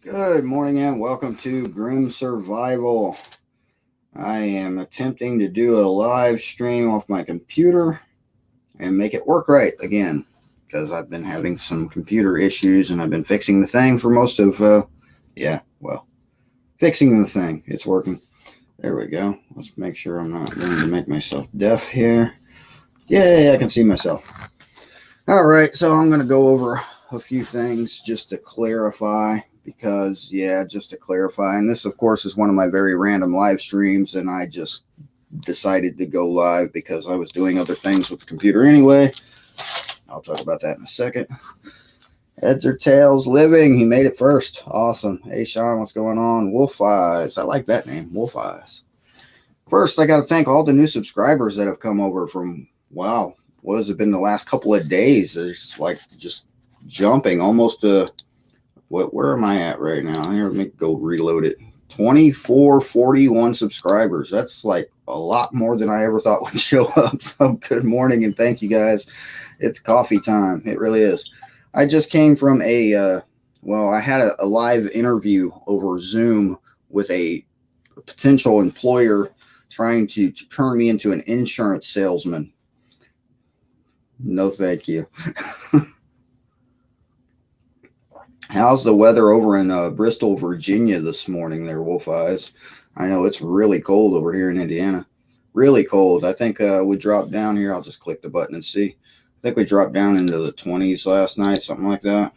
Good morning and welcome to Grim Survival. I am attempting to do a live stream off my computer and make it work right again because I've been having some computer issues and I've been fixing the thing for most of, fixing the thing. It's working. There we go. Let's make sure I'm not going to make myself deaf here. Yay, I can see myself. All right, so I'm going to go over a few things just to clarify. Just to clarify, and this, of course, is one of my very random live streams, and I just decided to go live because I was doing other things with the computer anyway. I'll talk about that in a second. Heads or tails living. He made it first. Awesome. Hey, Sean, what's going on? Wolf Eyes. I like that name, Wolf Eyes. First, I got to thank all the new subscribers that have come over from, wow, what has it been the last couple of days? It's like just jumping almost to... Where am I at right now? Here, let me go reload it. 2441 subscribers. That's like a lot more than I ever thought would show up. So good morning and thank you guys. It's coffee time. It really is. I just came from I had a live interview over Zoom with a potential employer trying to turn me into an insurance salesman. No, thank you. How's the weather over in Bristol, Virginia this morning there, Wolf Eyes? I know it's really cold over here in Indiana. Really cold. I think we dropped down here. I'll just click the button and see. I think we dropped down into the 20s last night, something like that.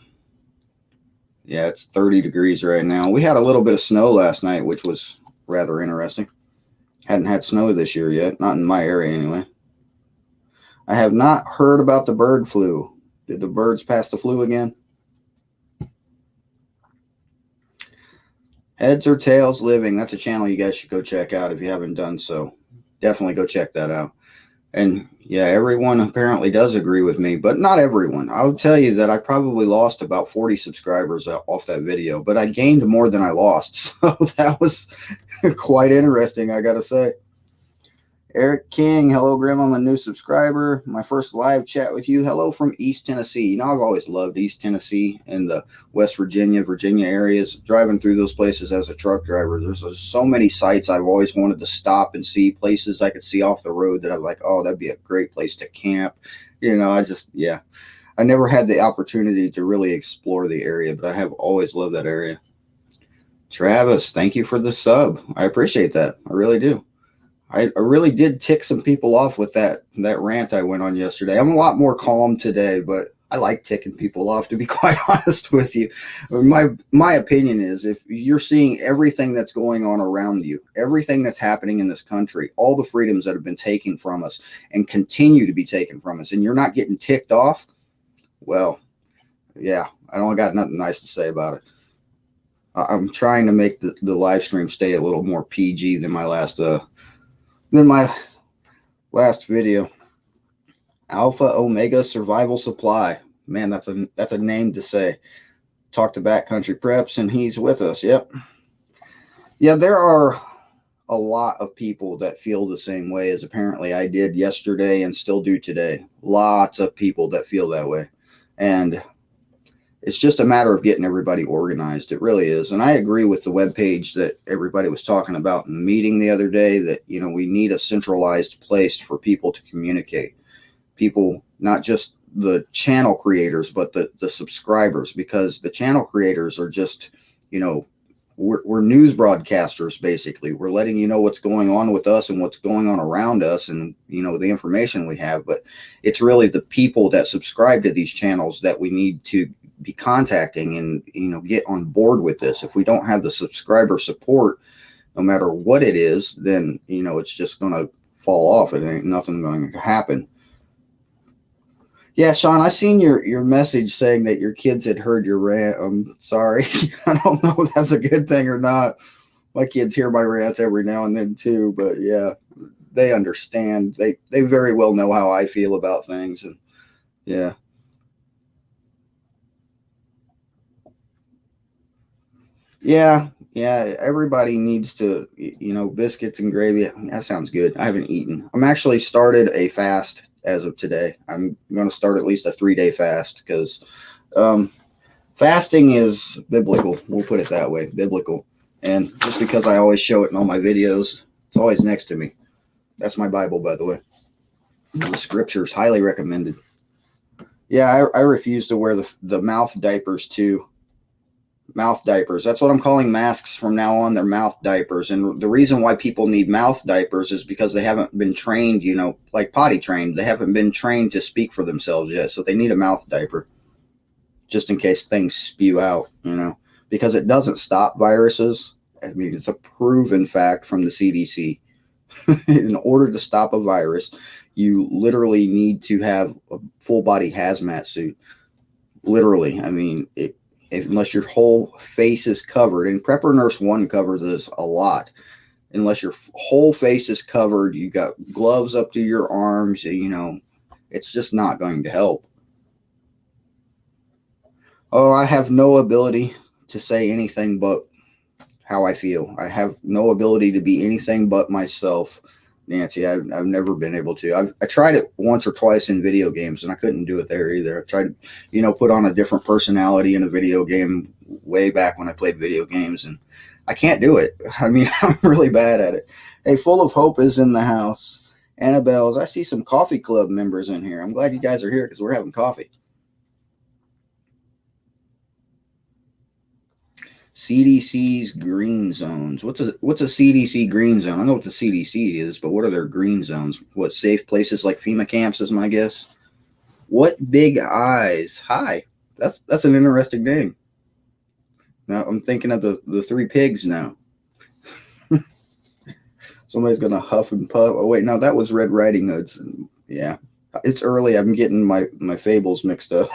Yeah, it's 30 degrees right now. We had a little bit of snow last night, which was rather interesting. Hadn't had snow this year yet, not in my area anyway. I have not heard about the bird flu. Did the birds pass the flu again? Heads or Tails Living. That's a channel you guys should go check out if you haven't done so. Definitely go check that out. And yeah, everyone apparently does agree with me, but not everyone. I'll tell you that I probably lost about 40 subscribers off that video, but I gained more than I lost. So that was quite interesting, I got to say. Eric King, hello, Grim. I'm a new subscriber. My first live chat with you. Hello from East Tennessee. You know, I've always loved East Tennessee and the West Virginia areas. Driving through those places as a truck driver, there's so many sites I've always wanted to stop and see, places I could see off the road that I'm like, oh, that'd be a great place to camp. You know, I never had the opportunity to really explore the area, but I have always loved that area. Travis, thank you for the sub. I appreciate that. I really do. I really did tick some people off with that rant I went on yesterday. I'm a lot more calm today, but I like ticking people off, to be quite honest with you. My opinion is, if you're seeing everything that's going on around you, everything that's happening in this country, all the freedoms that have been taken from us and continue to be taken from us, and you're not getting ticked off, well, yeah, I don't got nothing nice to say about it. I'm trying to make the live stream stay a little more PG than my last video. Alpha Omega Survival Supply. Man, that's a name to say. Talk to Backcountry Preps, and he's with us. Yep. Yeah, there are a lot of people that feel the same way as apparently I did yesterday and still do today. Lots of people that feel that way. And it's just a matter of getting everybody organized. It really is. And I agree with the webpage that everybody was talking about in the meeting the other day, that, you know, we need a centralized place for people to communicate. People, not just the channel creators, but the subscribers, because the channel creators are just, you know, we're news broadcasters, basically. We're letting you know what's going on with us and what's going on around us and, you know, the information we have. But it's really the people that subscribe to these channels that we need to be contacting and, you know, get on board with this. If we don't have the subscriber support, no matter what it is, then, you know, it's just going to fall off. It ain't nothing going to happen. Yeah, Sean, I seen your message saying that your kids had heard your rant. I'm sorry. I don't know if that's a good thing or not. My kids hear my rants every now and then too, but yeah, they understand. They very well know how I feel about things, and yeah. Yeah, everybody needs to, you know, biscuits and gravy. That sounds good. I haven't eaten. I'm actually started a fast as of today. I'm going to start at least a 3-day fast because Fasting is biblical. We'll put it that way, biblical. And just because I always show it in all my videos, it's always next to me. That's my Bible, by the way. The scriptures, highly recommended. Yeah, I refuse to wear the mouth diapers too. Mouth diapers. That's what I'm calling masks from now on. They're mouth diapers. And the reason why people need mouth diapers is because they haven't been trained, like potty trained. They haven't been trained to speak for themselves yet. So they need a mouth diaper just in case things spew out, because it doesn't stop viruses. I mean, it's a proven fact from the CDC. In order to stop a virus, you literally need to have a full body hazmat suit. Literally. I mean, unless your whole face is covered, and Prepper Nurse 1 covers this a lot. Unless your whole face is covered, you got gloves up to your arms, it's just not going to help. Oh, I have no ability to say anything but how I feel. I have no ability to be anything but myself, Nancy. I've never been able to. I tried it once or twice in video games, and I couldn't do it there either. I tried to, put on a different personality in a video game way back when I played video games, and I can't do it. I mean, I'm really bad at it. Hey, Full of Hope is in the house. Annabelle's. I see some coffee club members in here. I'm glad you guys are here because we're having coffee. CDC's green zones. What's a CDC green zone? I know what the CDC is, but what are their green zones? What, safe places like FEMA camps is my guess. What big eyes? Hi. That's an interesting name. Now I'm thinking of the three pigs now. Somebody's gonna huff and puff. Oh wait, no, that was Red Riding Hood's. Yeah, it's early. I'm getting my fables mixed up.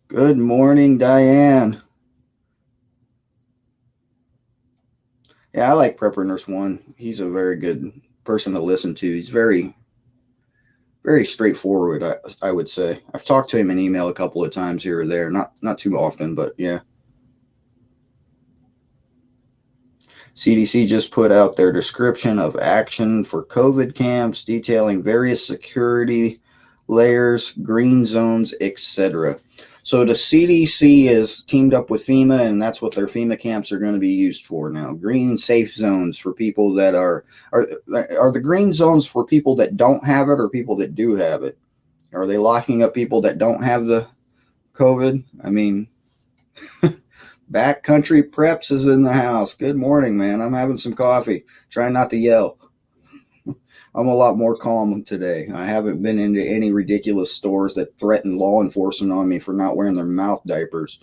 Good morning, Diane. Yeah, I like Prepper Nurse 1. He's a very good person to listen to. He's very, very straightforward, I would say. I've talked to him in email a couple of times here or there. Not too often, but yeah. CDC just put out their description of action for COVID camps, detailing various security layers, green zones, etc. So the CDC is teamed up with FEMA, and that's what their FEMA camps are going to be used for now. Green safe zones for people that are the green zones for people that don't have it or people that do have it? Are they locking up people that don't have the COVID? I mean, Backcountry Preps is in the house. Good morning, man. I'm having some coffee. Trying not to yell. I'm a lot more calm today. I haven't been into any ridiculous stores that threaten law enforcement on me for not wearing their mouth diapers.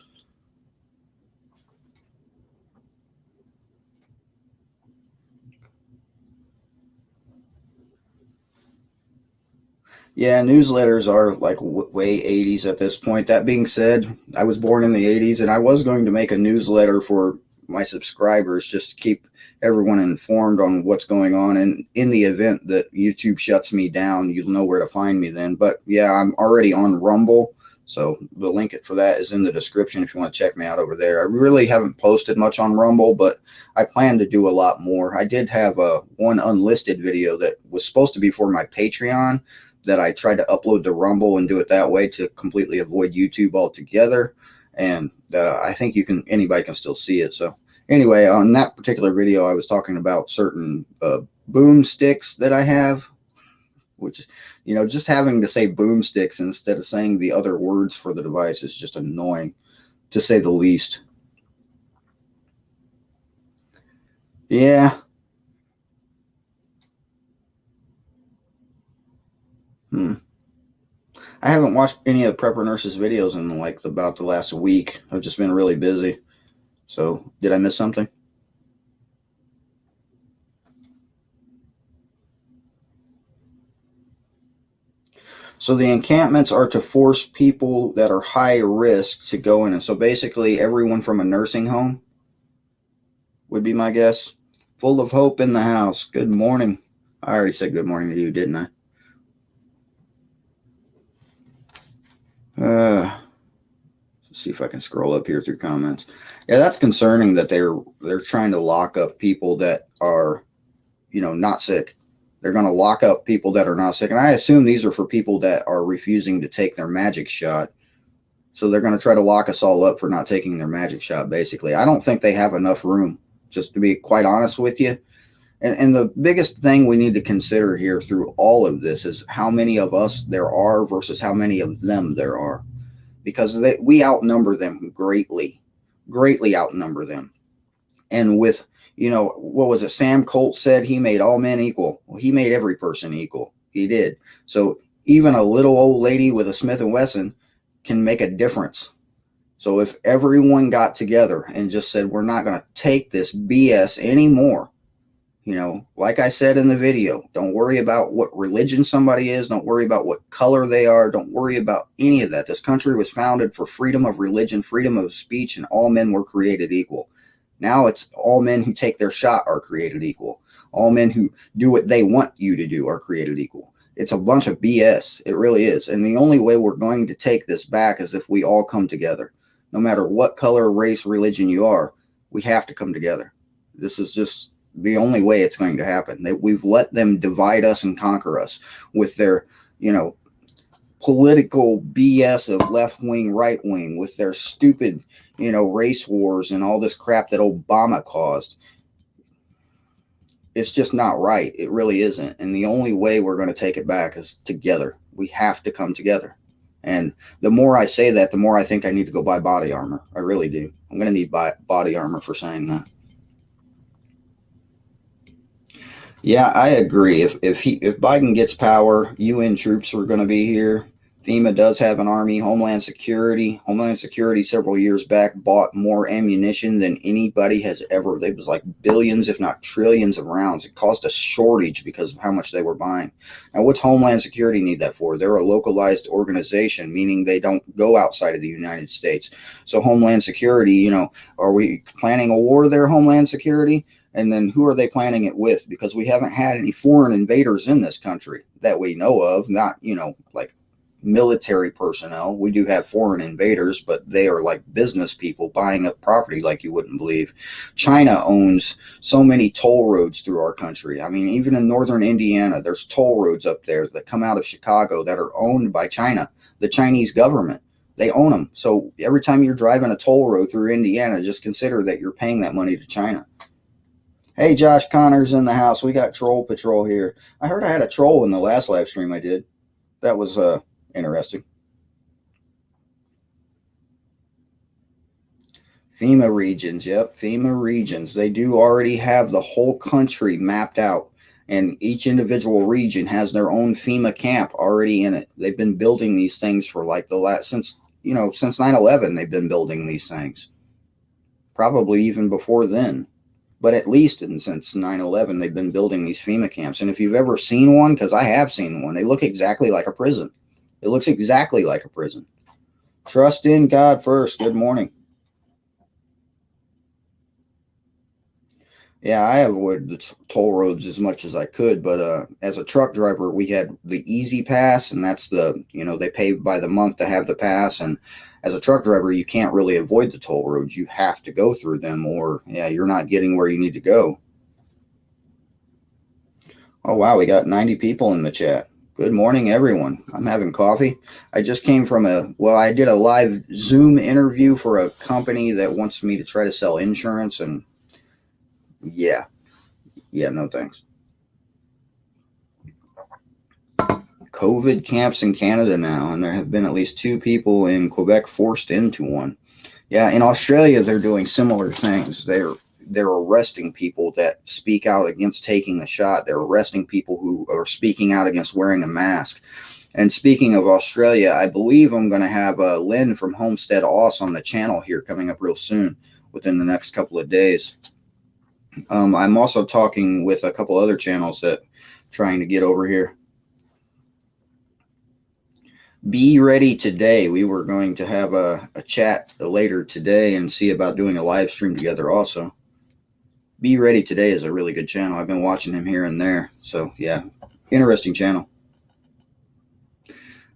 Yeah, newsletters are like way 80s at this point. That being said, I was born in the 80s, and I was going to make a newsletter for my subscribers just to keep everyone informed on what's going on. And in the event that YouTube shuts me down, you'll know where to find me then. But yeah, I'm already on Rumble, so the link for that is in the description if you want to check me out over there. I really haven't posted much on Rumble, but I plan to do a lot more. I did have one unlisted video that was supposed to be for my Patreon that I tried to upload to Rumble and do it that way to completely avoid YouTube altogether. And I think anybody can still see it. So anyway, on that particular video, I was talking about certain boomsticks that I have, which, just having to say boomsticks instead of saying the other words for the device is just annoying, to say the least. Yeah. I haven't watched any of Prepper Nurse's videos in about the last week. I've just been really busy. So did I miss something? So the encampments are to force people that are high risk to go in. And so basically everyone from a nursing home would be my guess. Full of Hope in the house. Good morning. I already said good morning to you, didn't I? Let's see if I can scroll up here through comments. Yeah, that's concerning that they're trying to lock up people that are, not sick. They're going to lock up people that are not sick. And I assume these are for people that are refusing to take their magic shot. So they're going to try to lock us all up for not taking their magic shot, basically. I don't think they have enough room, just to be quite honest with you. And the biggest thing we need to consider here through all of this is how many of us there are versus how many of them there are. Because we outnumber them greatly, greatly outnumber them. And with, what was it? Sam Colt said he made all men equal. Well, he made every person equal. He did. So even a little old lady with a Smith & Wesson can make a difference. So if everyone got together and just said, we're not going to take this BS anymore, like I said in the video, don't worry about what religion somebody is. Don't worry about what color they are. Don't worry about any of that. This country was founded for freedom of religion, freedom of speech, and all men were created equal. Now it's all men who take their shot are created equal. All men who do what they want you to do are created equal. It's a bunch of BS. It really is. And the only way we're going to take this back is if we all come together. No matter what color, race, religion you are, we have to come together. This is just the only way it's going to happen. We've let them divide us and conquer us with their, political BS of left wing, right wing, with their stupid, race wars and all this crap that Obama caused. It's just not right. It really isn't. And the only way we're going to take it back is together. We have to come together. And the more I say that, the more I think I need to go buy body armor. I really do. I'm going to need body armor for saying that. Yeah, I agree. If Biden gets power, UN troops are going to be here. FEMA does have an army. Homeland Security several years back bought more ammunition than anybody has ever. It was like billions, if not trillions of rounds. It caused a shortage because of how much they were buying. Now, what's Homeland Security need that for? They're a localized organization, meaning they don't go outside of the United States. So Homeland Security, are we planning a war there, Homeland Security? And then who are they planning it with? Because we haven't had any foreign invaders in this country that we know of, not, like military personnel. We do have foreign invaders, but they are like business people buying up property like you wouldn't believe. China owns so many toll roads through our country. I mean, even in northern Indiana, there's toll roads up there that come out of Chicago that are owned by China, the Chinese government. They own them. So every time you're driving a toll road through Indiana, just consider that you're paying that money to China. Hey, Josh Connor's in the house. We got Troll Patrol here. I heard I had a troll in the last live stream I did. That was interesting. FEMA regions. Yep, FEMA regions. They do already have the whole country mapped out, and each individual region has their own FEMA camp already in it. They've been building these things for like since 9/11. They've been building these things. Probably even before then. But at least since 9/11, they've been building these FEMA camps. And if you've ever seen one, because I have seen one, they look exactly like a prison. It looks exactly like a prison. Trust in God first. Good morning. Yeah, I avoided the toll roads as much as I could, but as a truck driver, we had the Easy Pass, and that's they pay by the month to have the pass. And as a truck driver, you can't really avoid the toll roads. You have to go through them, or you're not getting where you need to go. Oh, wow, we got 90 people in the chat. Good morning, everyone. I'm having coffee. I just came from I did a live Zoom interview for a company that wants me to try to sell insurance, and yeah, no thanks. COVID camps in Canada now, and there have been at least 2 people in Quebec forced into one. Yeah, in Australia, they're doing similar things. They're arresting people that speak out against taking the shot. They're arresting people who are speaking out against wearing a mask. And speaking of Australia, I believe I'm going to have Lynn from Homestead Oz on the channel here coming up real soon, within the next couple of days. I'm also talking with a couple other channels that trying to get over here. Be ready today. We were going to have a chat later today and see about doing a live stream together also. Be Ready Today is a really good channel. I've been watching him here and there. So, yeah, interesting channel.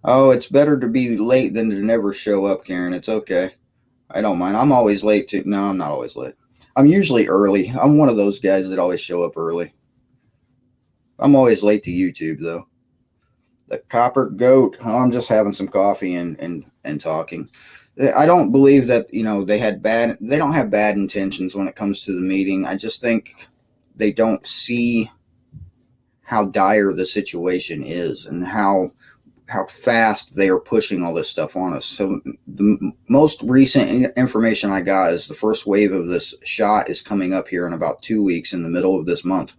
Oh, it's better to be late than to never show up, Karen. It's okay. I don't mind. I'm always late, too. No, I'm not always late. I'm usually early. I'm one of those guys that always show up early. I'm always late to YouTube though. The Copper Goat. Oh, I'm just having some coffee and talking. I don't believe that they don't have bad intentions when it comes to the meeting. I just think they don't see how dire the situation is and how fast they are pushing all this stuff on us. So the most recent information I got is the first wave of this shot is coming up here in about 2 weeks in the middle of this month.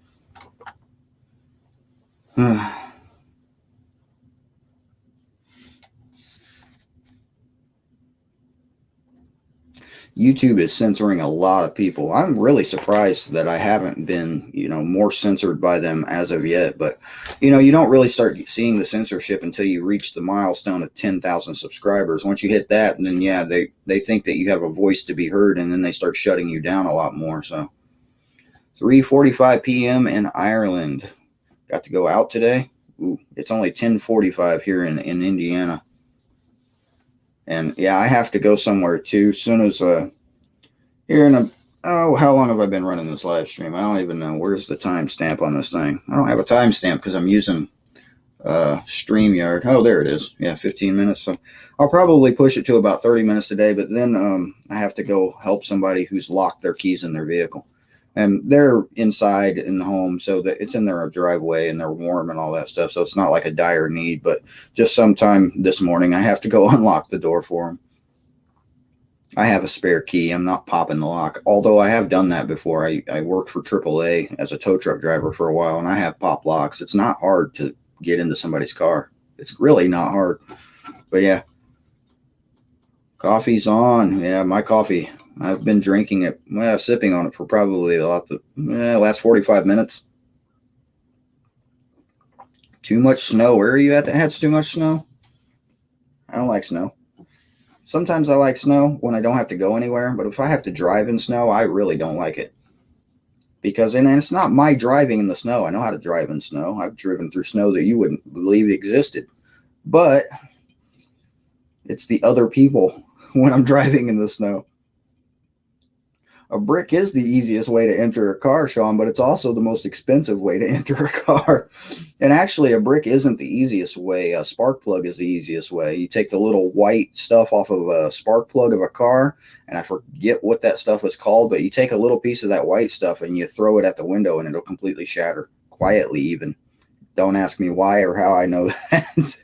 YouTube is censoring a lot of people. I'm really surprised that I haven't been, more censored by them as of yet. But, you don't really start seeing the censorship until you reach the milestone of 10,000 subscribers. Once you hit that, then yeah, they think that you have a voice to be heard, and then they start shutting you down a lot more. So 3:45 p.m. in Ireland. Got to go out today. Ooh, it's only 10:45 here in Indiana. And yeah, I have to go somewhere too. As soon as here in how long have I been running this live stream? I don't even know. Where's the timestamp on this thing? I don't have a timestamp because I'm using StreamYard. Oh, there it is. Yeah, 15 minutes. So I'll probably push it to about 30 minutes today. But then I have to go help somebody who's locked their keys in their vehicle. And they're inside in the home, so that it's in their driveway and they're warm and all that stuff. So it's not like a dire need, but just sometime this morning I have to go unlock the door for them. I have a spare key. I'm not popping the lock, although I have done that before. I worked for AAA as a tow truck driver for a while, and I have popped locks. It's not hard to get into somebody's car. It's really not hard. But yeah, coffee's on. Yeah, my coffee. I've been drinking it, sipping on it for probably last 45 minutes. Too much snow. Where are you at that has too much snow? I don't like snow. Sometimes I like snow when I don't have to go anywhere, but if I have to drive in snow, I really don't like it. Because, and it's not my driving in the snow. I know how to drive in snow. I've driven through snow that you wouldn't believe existed. But it's the other people when I'm driving in the snow. A brick is the easiest way to enter a car, Sean, but it's also the most expensive way to enter a car. And actually, a brick isn't the easiest way. A spark plug is the easiest way. You take the little white stuff off of a spark plug of a car, and I forget what that stuff is called, but you take a little piece of that white stuff and you throw it at the window, and it'll completely shatter, quietly even. Don't ask me why or how I know that.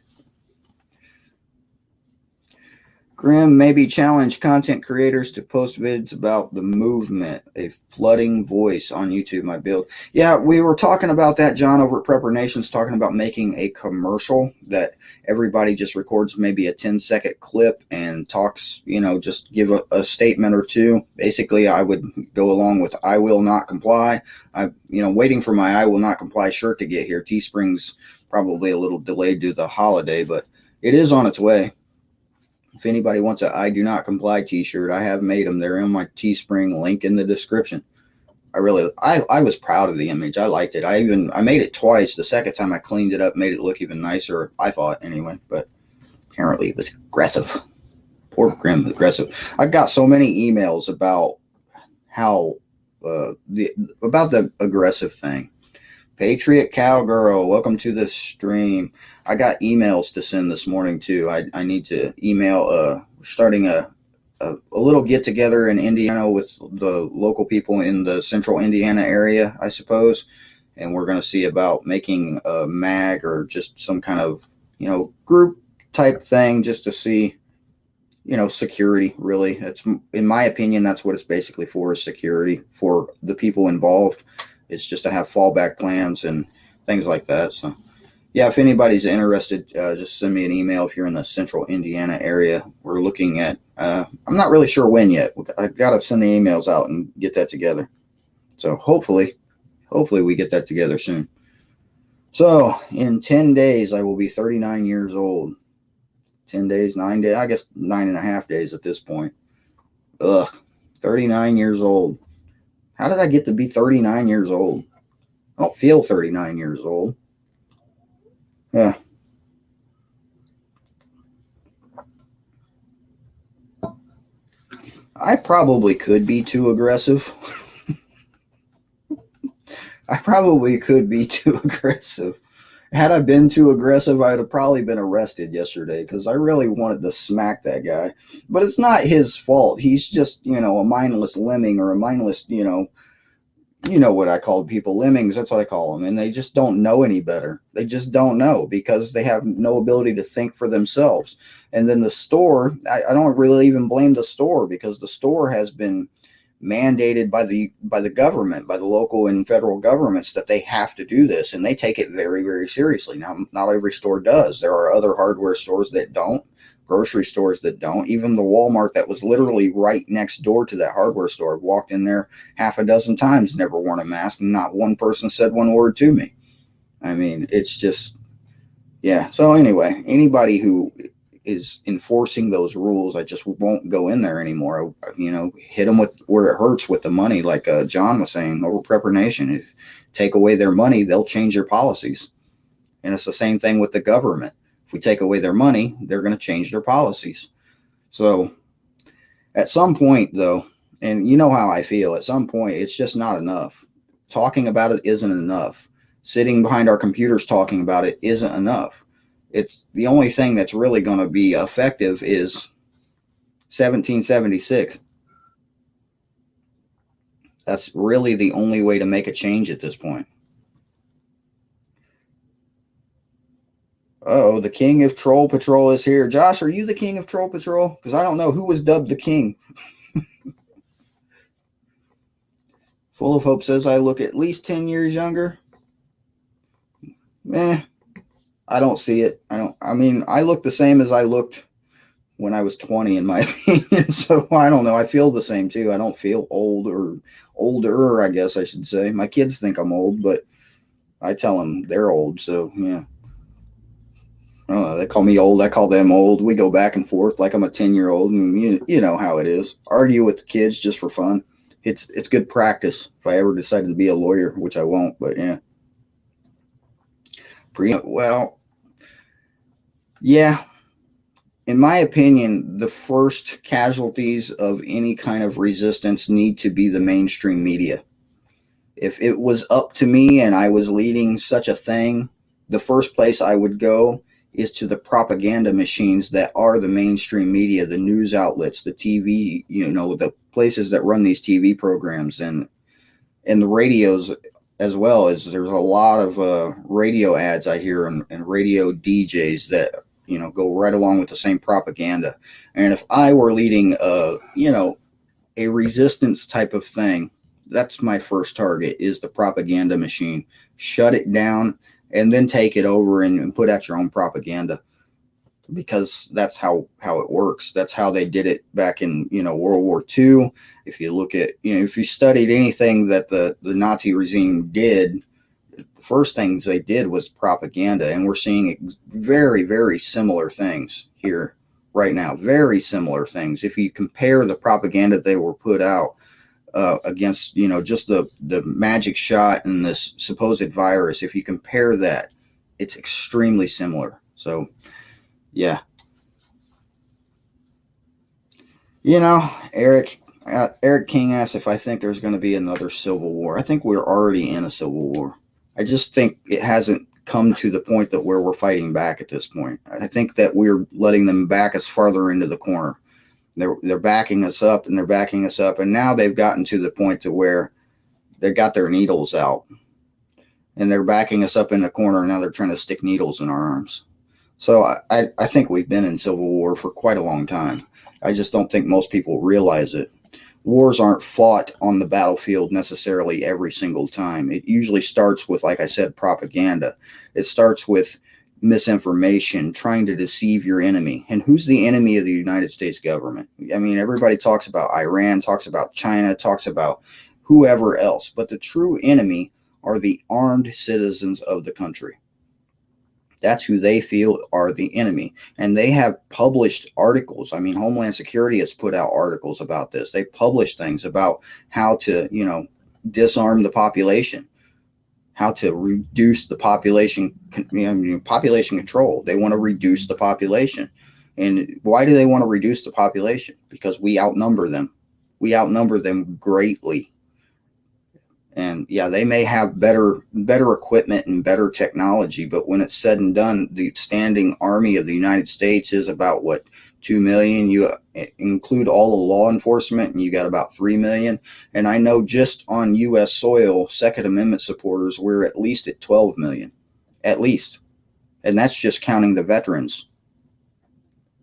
Grim maybe challenge content creators to post vids about the movement, a flooding voice on YouTube, my build. Yeah, we were talking about that, John, over at Prepper Nation's talking about making a commercial that everybody just records maybe a 10-second clip and talks, just give a statement or two. Basically, I would go along with I will not comply. I'm, waiting for my I will not comply shirt to get here. Teespring's probably a little delayed due to the holiday, but it is on its way. If anybody wants a I do not comply t-shirt, I have made them. They're in my Teespring, link in the description. I was proud of the image. I liked it. I made it twice. The second time I cleaned it up, made it look even nicer, I thought anyway, but apparently it was aggressive. Poor Grim, aggressive. I got so many emails about how about the aggressive thing. Patriot Cowgirl, welcome to the stream. I got emails to send this morning too. I need to email starting a little get together in Indiana with the local people in the central Indiana area, I suppose. And we're going to see about making a mag or just some kind of, group type thing just to see, security really. It's, in my opinion, that's what it's basically for, is security for the people involved. It's just to have fallback plans and things like that. So, yeah, if anybody's interested, just send me an email if you're in the central Indiana area. We're looking at, I'm not really sure when yet. I've got to send the emails out and get that together. So hopefully we get that together soon. So in 10 days, I will be 39 years old. 10 days, 9 days, I guess 9.5 days at this point. 39 years old. How did I get to be 39 years old? I don't feel 39 years old. Yeah. I probably could be too aggressive. I probably could be too aggressive. Had I been too aggressive, I'd have probably been arrested yesterday because I really wanted to smack that guy. But it's not his fault. He's just, a mindless lemming or a mindless, what I call people, lemmings. That's what I call them. And they just don't know any better. They just don't know because they have no ability to think for themselves. And then the store, I don't really even blame the store because the store has been mandated by the government, by the local and federal governments, that they have to do this, and they take it very, very seriously. Now, not every store does. There are other hardware stores that don't, grocery stores that don't. Even the Walmart that was literally right next door to that hardware store, I've walked in there half a dozen times, never worn a mask, and not one person said one word to me. I mean, it's just, yeah. So anyway, anybody who is enforcing those rules, I just won't go in there anymore. Hit them with where it hurts with the money, like John was saying over Prepper Nation. If take away their money, they'll change their policies, and it's the same thing with the government. If we take away their money, they're going to change their policies. So at some point, though, and you know how I feel, at some point it's just not enough. Talking about it isn't enough. Sitting behind our computers talking about it isn't enough. It's the only thing that's really going to be effective is 1776. That's really the only way to make a change at this point. Oh, the king of Troll Patrol is here. Josh, are you the king of Troll Patrol? Because I don't know who was dubbed the king. Full of Hope says I look at least 10 years younger. I don't see it. I look the same as I looked when I was 20, in my opinion. So I don't know. I feel the same too. I don't feel old or older, I guess I should say. My kids think I'm old, but I tell them they're old. So yeah. I don't know. They call me old. I call them old. We go back and forth like I'm a 10-year-old, and you know how it is. Argue with the kids just for fun. It's good practice. If I ever decided to be a lawyer, which I won't, but yeah. Well, yeah. In my opinion, the first casualties of any kind of resistance need to be the mainstream media. If it was up to me and I was leading such a thing, the first place I would go is to the propaganda machines that are the mainstream media, the news outlets, the TV, the places that run these TV programs and the radios as well. As there's a lot of radio ads I hear and radio DJs that go right along with the same propaganda. And if I were leading a resistance type of thing, that's my first target, is the propaganda machine. Shut it down and then take it over and put out your own propaganda, because that's how it works. That's how they did it back in World War II. If you look at if you studied anything that the Nazi regime did, the first things they did was propaganda, and we're seeing very, very similar things here right now. Very similar things. If you compare the propaganda they were put out against just the magic shot and this supposed virus, if you compare that, it's extremely similar. So yeah. Eric King asked if I think there's going to be another civil war. I think we're already in a civil war. I just think it hasn't come to the point that where we're fighting back at this point. I think that we're letting them back us farther into the corner. They're backing us up and they're backing us up, and now they've gotten to the point to where they got their needles out and they're backing us up in the corner. And now they're trying to stick needles in our arms. So I think we've been in civil war for quite a long time. I just don't think most people realize it. Wars aren't fought on the battlefield necessarily every single time. It usually starts with, like I said, propaganda. It starts with misinformation, trying to deceive your enemy. And who's the enemy of the United States government? I mean, everybody talks about Iran, talks about China, talks about whoever else. But the true enemy are the armed citizens of the country. That's who they feel are the enemy. And they have published articles. I mean, Homeland Security has put out articles about this. They publish things about how to, disarm the population, how to reduce the population, population control. They want to reduce the population. And why do they want to reduce the population? Because we outnumber them. We outnumber them greatly. And yeah, they may have better equipment and better technology, but when it's said and done, the standing army of the United States is about what, 2 million. You include all the law enforcement and you got about 3 million. And I know just on US soil, Second Amendment supporters, we're at least at 12 million, at least. And that's just counting the veterans.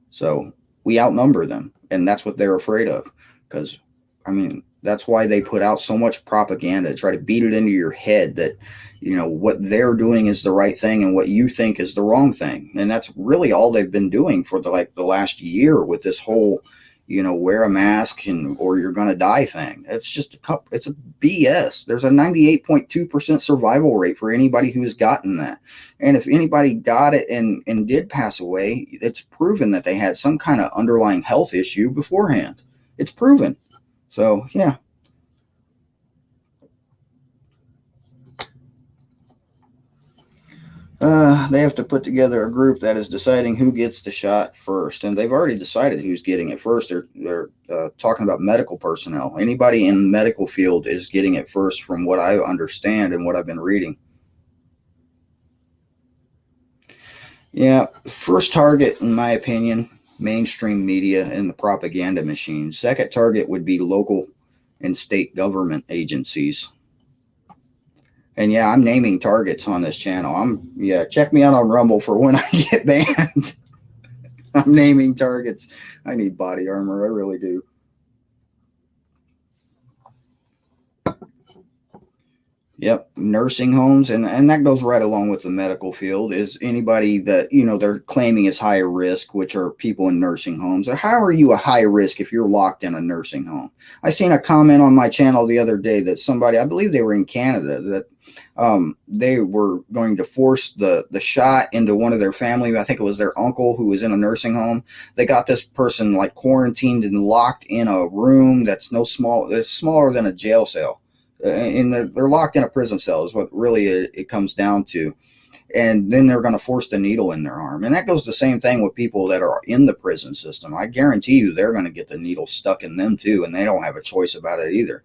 So we outnumber them, and that's what they're afraid of. Because, I mean, that's why they put out so much propaganda, try to beat it into your head that, you know, what they're doing is the right thing and what you think is the wrong thing. And that's really all they've been doing for the last year with this whole, you know, wear a mask and or you're going to die thing. It's just it's a BS. There's a 98.2% survival rate for anybody who's gotten that. And if anybody got it and did pass away, it's proven that they had some kind of underlying health issue beforehand. It's proven. So, yeah. They have to put together a group that is deciding who gets the shot first, and they've already decided who's getting it first. They're talking about medical personnel. Anybody in the medical field is getting it first, from what I understand and what I've been reading. Yeah, first target, in my opinion, mainstream media and the propaganda machine. Second target would be local and state government agencies. And yeah, I'm naming targets on this channel. Check me out on Rumble for when I get banned. I'm naming targets. I need body armor. I really do. Yep, nursing homes, and that goes right along with the medical field, is anybody that, you know, they're claiming is high risk, which are people in nursing homes. How are you a high risk if you're locked in a nursing home? I seen a comment on my channel the other day that somebody, I believe they were in Canada, that they were going to force the shot into one of their family. I think it was their uncle who was in a nursing home. They got this person like quarantined and locked in a room that's it's smaller than a jail cell. And they're locked in a prison cell is what really it comes down to. And then they're going to force the needle in their arm. And that goes the same thing with people that are in the prison system. I guarantee you they're going to get the needle stuck in them too, and they don't have a choice about it either.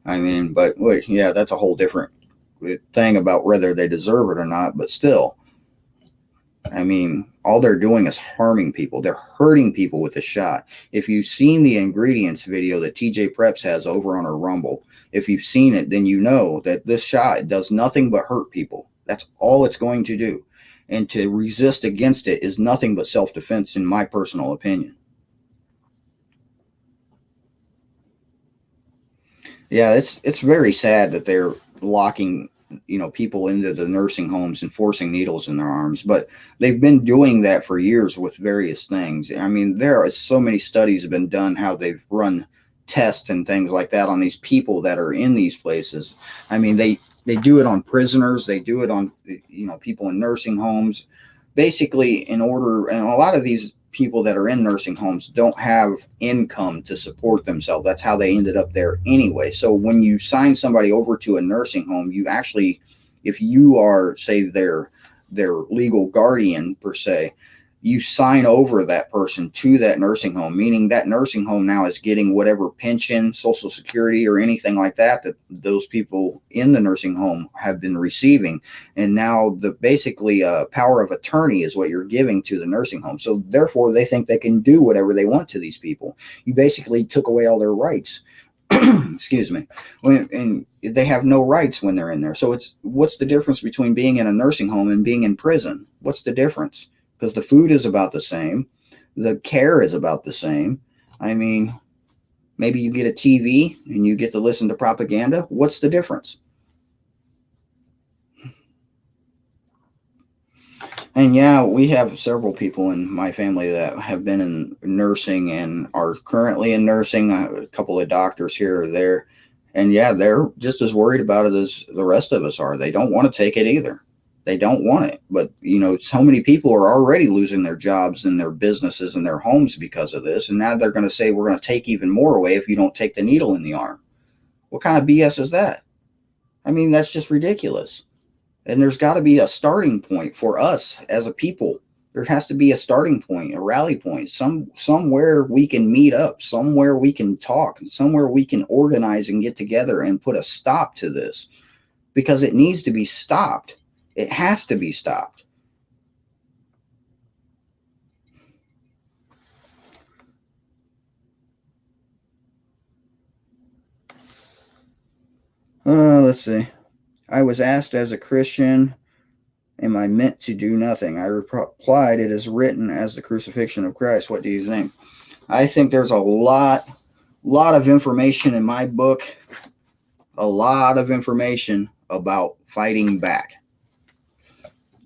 I mean, but yeah, that's a whole different thing about whether they deserve it or not. But still, I mean, all they're doing is harming people. They're hurting people with a shot. If you've seen the ingredients video that TJ Preps has over on her Rumble, if you've seen it, then you know that this shot does nothing but hurt people. That's all it's going to do. And to resist against it is nothing but self-defense, in my personal opinion. Yeah, it's very sad that they're locking, you know, people into the nursing homes and forcing needles in their arms, but they've been doing that for years with various things. I mean, there are so many studies have been done how they've run tests and things like that on these people that are in these places. I mean, they do it on prisoners, they do it on, you know, people in nursing homes, basically in order. And a lot of these people that are in nursing homes don't have income to support themselves. That's how they ended up there anyway. So when you sign somebody over to a nursing home, you actually, if you are, say, their legal guardian per se, you sign over that person to that nursing home, meaning that nursing home now is getting whatever pension, Social Security, or anything like that those people in the nursing home have been receiving. And now the basically power of attorney is what you're giving to the nursing home. So therefore, they think they can do whatever they want to these people. You basically took away all their rights. Excuse me. And they have no rights when they're in there. So what's the difference between being in a nursing home and being in prison? What's the difference? Because the food is about the same. The care is about the same. I mean, maybe you get a TV and you get to listen to propaganda. What's the difference? And yeah, we have several people in my family that have been in nursing and are currently in nursing, a couple of doctors here or there. And yeah, they're just as worried about it as the rest of us are. They don't want to take it either. They don't want it. But, you know, so many people are already losing their jobs and their businesses and their homes because of this. And now they're going to say, we're going to take even more away if you don't take the needle in the arm. What kind of BS is that? I mean, that's just ridiculous. And there's got to be a starting point for us as a people There has to be a starting point, a rally point, somewhere we can meet up, somewhere we can talk, somewhere we can organize and get together and put a stop to this, because it needs to be stopped. It has to be stopped. Let's see. I was asked as a Christian, am I meant to do nothing? I replied, it is written as the crucifixion of Christ. What do you think? I think there's a lot of information in my book, a lot of information about fighting back.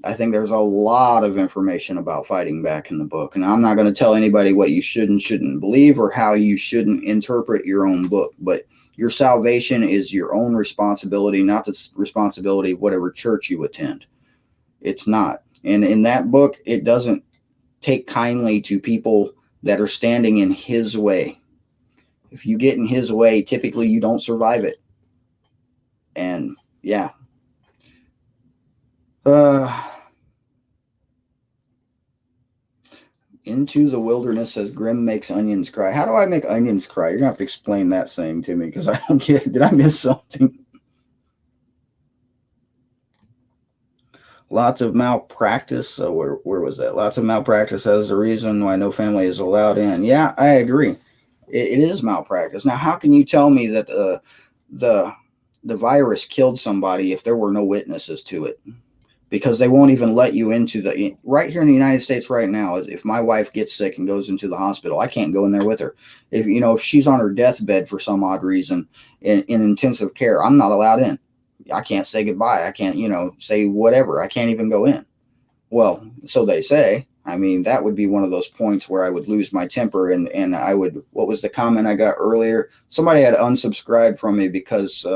I think there's a lot of information about fighting back in the book. And I'm not going to tell anybody what you should and shouldn't believe or how you shouldn't interpret your own book. But your salvation is your own responsibility, not the responsibility of whatever church you attend. It's not. And in that book, it doesn't take kindly to people that are standing in his way. If you get in his way, typically you don't survive it. And yeah. Into the wilderness says Grim makes onions cry. How do I make onions cry? You're gonna have to explain that saying to me, because I don't get it. Did I miss something? Lots of malpractice. So where was that? Lots of malpractice as the reason why no family is allowed in. Yeah, I agree. It is malpractice. Now, how can you tell me that the virus killed somebody if there were no witnesses to it? Because they won't even let you into the, right here in the United States right now, if my wife gets sick and goes into the hospital, I can't go in there with her. If she's on her deathbed for some odd reason in intensive care, I'm not allowed in. I can't say goodbye. I can't, say whatever. I can't even go in. Well, so they say. I mean, that would be one of those points where I would lose my temper, and I would, what was the comment I got earlier? Somebody had unsubscribed from me because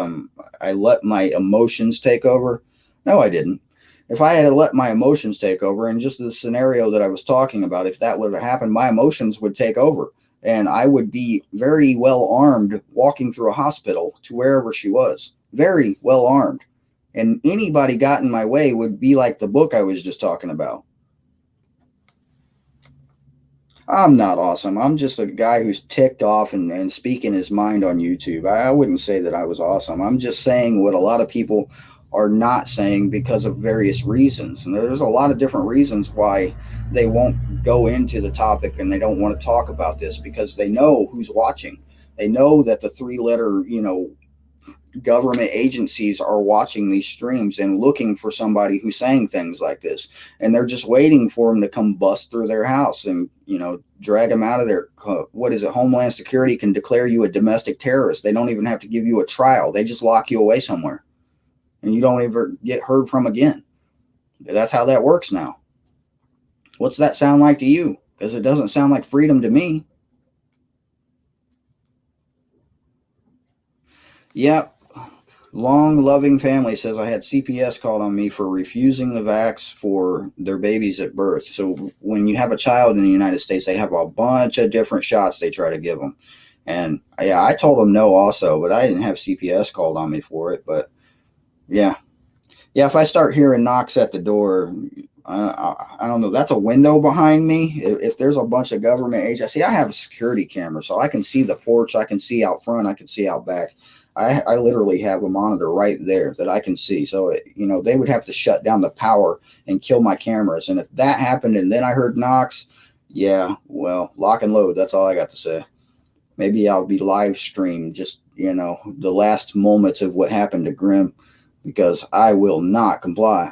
I let my emotions take over. No, I didn't. If I had let my emotions take over, and just the scenario that I was talking about, if that would have happened, my emotions would take over, and I would be very well armed walking through a hospital to wherever she was, very well armed. And anybody got in my way would be like the book I was just talking about. I'm not awesome. I'm just a guy who's ticked off and speaking his mind on YouTube. I wouldn't say that I was awesome. I'm just saying what a lot of people are not saying because of various reasons. And there's a lot of different reasons why they won't go into the topic and they don't want to talk about this, because they know who's watching. They know that the three-letter, government agencies are watching these streams and looking for somebody who's saying things like this, and they're just waiting for them to come bust through their house and drag them out of there. What is it? Homeland Security can declare you a domestic terrorist. They don't even have to give you a trial. They just lock you away somewhere and you don't ever get heard from again. That's how that works now. What's that sound like to you? Because it doesn't sound like freedom to me. Yep. Long loving family says, I had CPS called on me for refusing the vax for their babies at birth. So when you have a child in the United States, they have a bunch of different shots they try to give them. And yeah, I told them no also, but I didn't have CPS called on me for it. But yeah, if I start hearing knocks at the door, I don't know. That's a window behind me. If there's a bunch of government agents, see, I have a security camera, so I can see the porch. I can see out front. I can see out back. I literally have a monitor right there that I can see. So, they would have to shut down the power and kill my cameras. And if that happened and then I heard knocks, yeah, well, lock and load. That's all I got to say. Maybe I'll be live streamed just, the last moments of what happened to Grim, because I will not comply.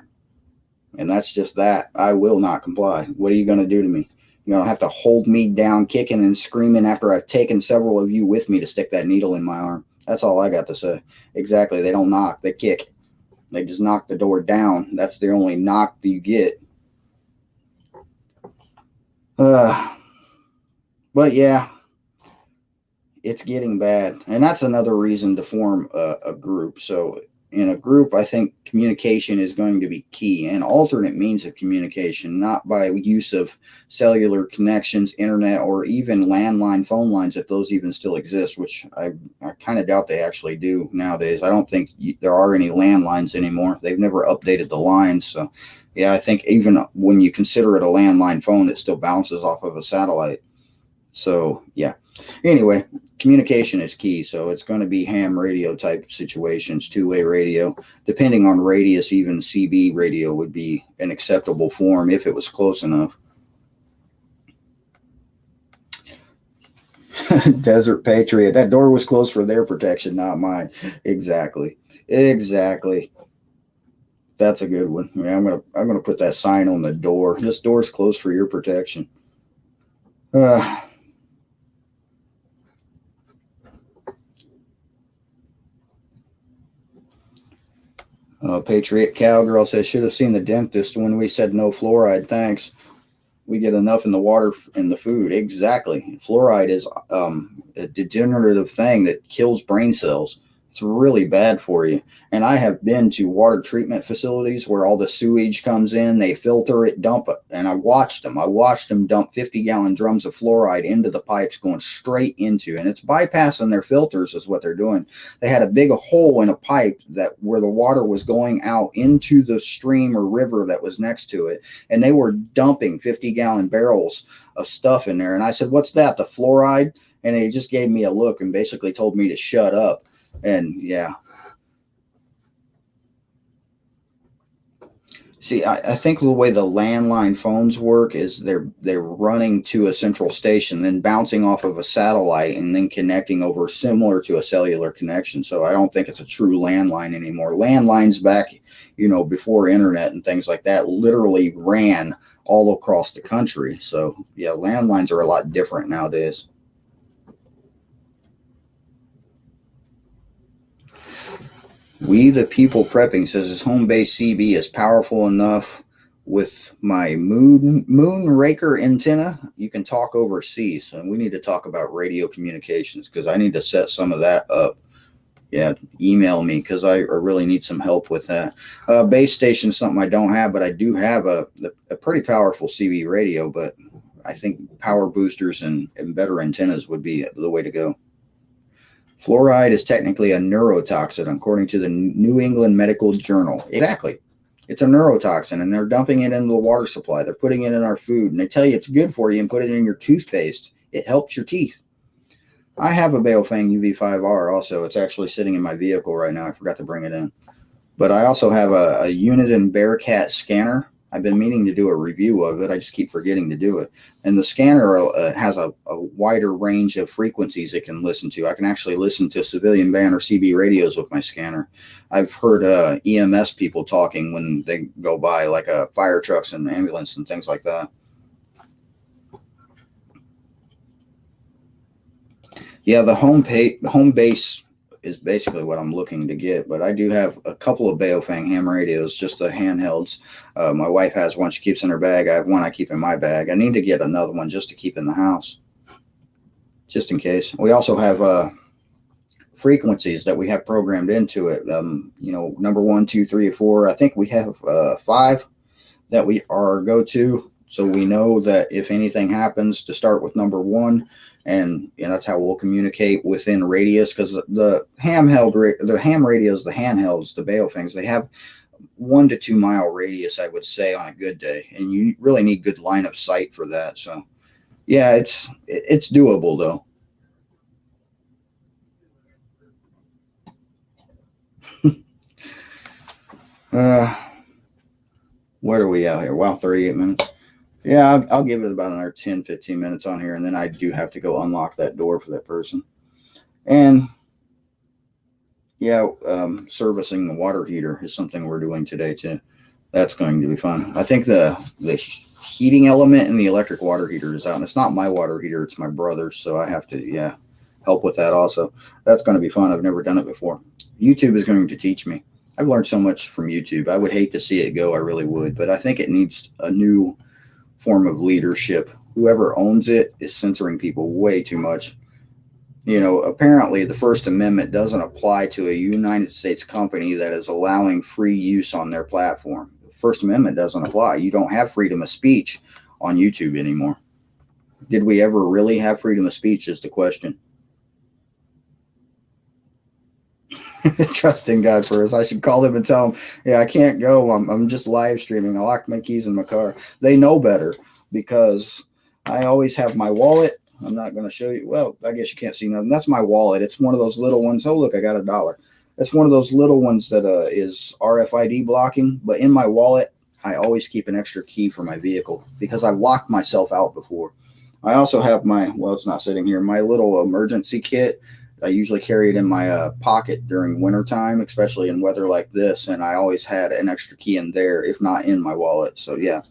And that's just that. I will not comply. What are you going to do to me? You're going to have to hold me down, kicking and screaming after I've taken several of you with me to stick that needle in my arm. That's all I got to say. Exactly. They don't knock. They kick. They just knock the door down. That's the only knock you get. But yeah, it's getting bad. And that's another reason to form a group. So, in a group, I think communication is going to be key, and alternate means of communication, not by use of cellular connections, internet, or even landline phone lines, if those even still exist, which I kind of doubt they actually do nowadays. I don't think there are any landlines anymore. They've never updated the lines. So, yeah, I think even when you consider it a landline phone, it still bounces off of a satellite. So, yeah. Anyway, communication is key. So it's going to be ham radio type situations, two-way radio. Depending on radius, even CB radio would be an acceptable form if it was close enough. Desert Patriot. That door was closed for their protection, not mine. Exactly. Exactly. That's a good one. Yeah, I'm gonna put that sign on the door. This door's closed for your protection. Patriot Cowgirl says, should have seen the dentist when we said no fluoride. Thanks. We get enough in the water and the food. Exactly. Fluoride is a degenerative thing that kills brain cells. It's really bad for you. And I have been to water treatment facilities where all the sewage comes in, they filter it, dump it. And I watched them. Dump 50-gallon drums of fluoride into the pipes going straight into, and it's bypassing their filters is what they're doing. They had a big hole in a pipe that where the water was going out into the stream or river that was next to it. And they were dumping 50-gallon barrels of stuff in there. And I said, what's that? The fluoride? And he just gave me a look and basically told me to shut up. And yeah. See, I think the way the landline phones work is they're running to a central station, then bouncing off of a satellite and then connecting over similar to a cellular connection. So I don't think it's a true landline anymore. Landlines back, before internet and things like that literally ran all across the country. So yeah, landlines are a lot different nowadays. We the People Prepping says his home-based CB is powerful enough with my Moonraker antenna. You can talk overseas, and we need to talk about radio communications because I need to set some of that up. Yeah, email me because I really need some help with that. Base station is something I don't have, but I do have a pretty powerful CB radio, but I think power boosters and better antennas would be the way to go. Fluoride is technically a neurotoxin, according to the New England Medical Journal. Exactly. It's a neurotoxin, and they're dumping it into the water supply. They're putting it in our food, and they tell you it's good for you and put it in your toothpaste. It helps your teeth. I have a Baofeng UV5R also. It's actually sitting in my vehicle right now. I forgot to bring it in. But I also have a Uniden Bearcat scanner. I've been meaning to do a review of it. I just keep forgetting to do it. And the scanner has a wider range of frequencies it can listen to. I can actually listen to civilian band or CB radios with my scanner. I've heard EMS people talking when they go by, like fire trucks and ambulance and things like that. Yeah, the home base is basically what I'm looking to get, but I do have a couple of Baofeng ham radios, just the handhelds. My wife has one she keeps in her bag. I have one I keep in my bag. I need to get another one just to keep in the house, just in case. We also have frequencies that we have programmed into it. Number 1, 2, 3, 4. I think we have 5 that we are go-to, so we know that if anything happens, to start with number 1. And that's how we'll communicate within radius, because the ham radios, the handhelds, the Baofengs, they have 1 to 2 mile radius, I would say, on a good day, and you really need good line of sight for that. So yeah, it's doable though. What are we out here? Wow, 38 minutes. Yeah, I'll give it about another 10, 15 minutes on here, and then I do have to go unlock that door for that person. And yeah, servicing the water heater is something we're doing today too. That's going to be fun. I think the heating element in the electric water heater is out, and it's not my water heater, it's my brother's, so I have to help with that also. That's going to be fun. I've never done it before. YouTube is going to teach me. I've learned so much from YouTube. I would hate to see it go, I really would, but I think it needs a new form of leadership. Whoever owns it is censoring people way too much. Apparently the First Amendment doesn't apply to a United States company that is allowing free use on their platform. The First Amendment doesn't apply. You don't have freedom of speech on YouTube anymore. Did we ever really have freedom of speech is the question. Trust in God first. I should call them and tell them, yeah, I can't go. I'm just live streaming. I locked my keys in my car. They know better because I always have my wallet. I'm not going to show you. Well, I guess you can't see nothing. That's my wallet. It's one of those little ones. Oh, look, I got $1. It's one of those little ones that is RFID blocking. But in my wallet, I always keep an extra key for my vehicle because I've locked myself out before. I also have it's not sitting here, my little emergency kit. I usually carry it in my pocket during wintertime, especially in weather like this. And I always had an extra key in there, if not in my wallet. So, yeah,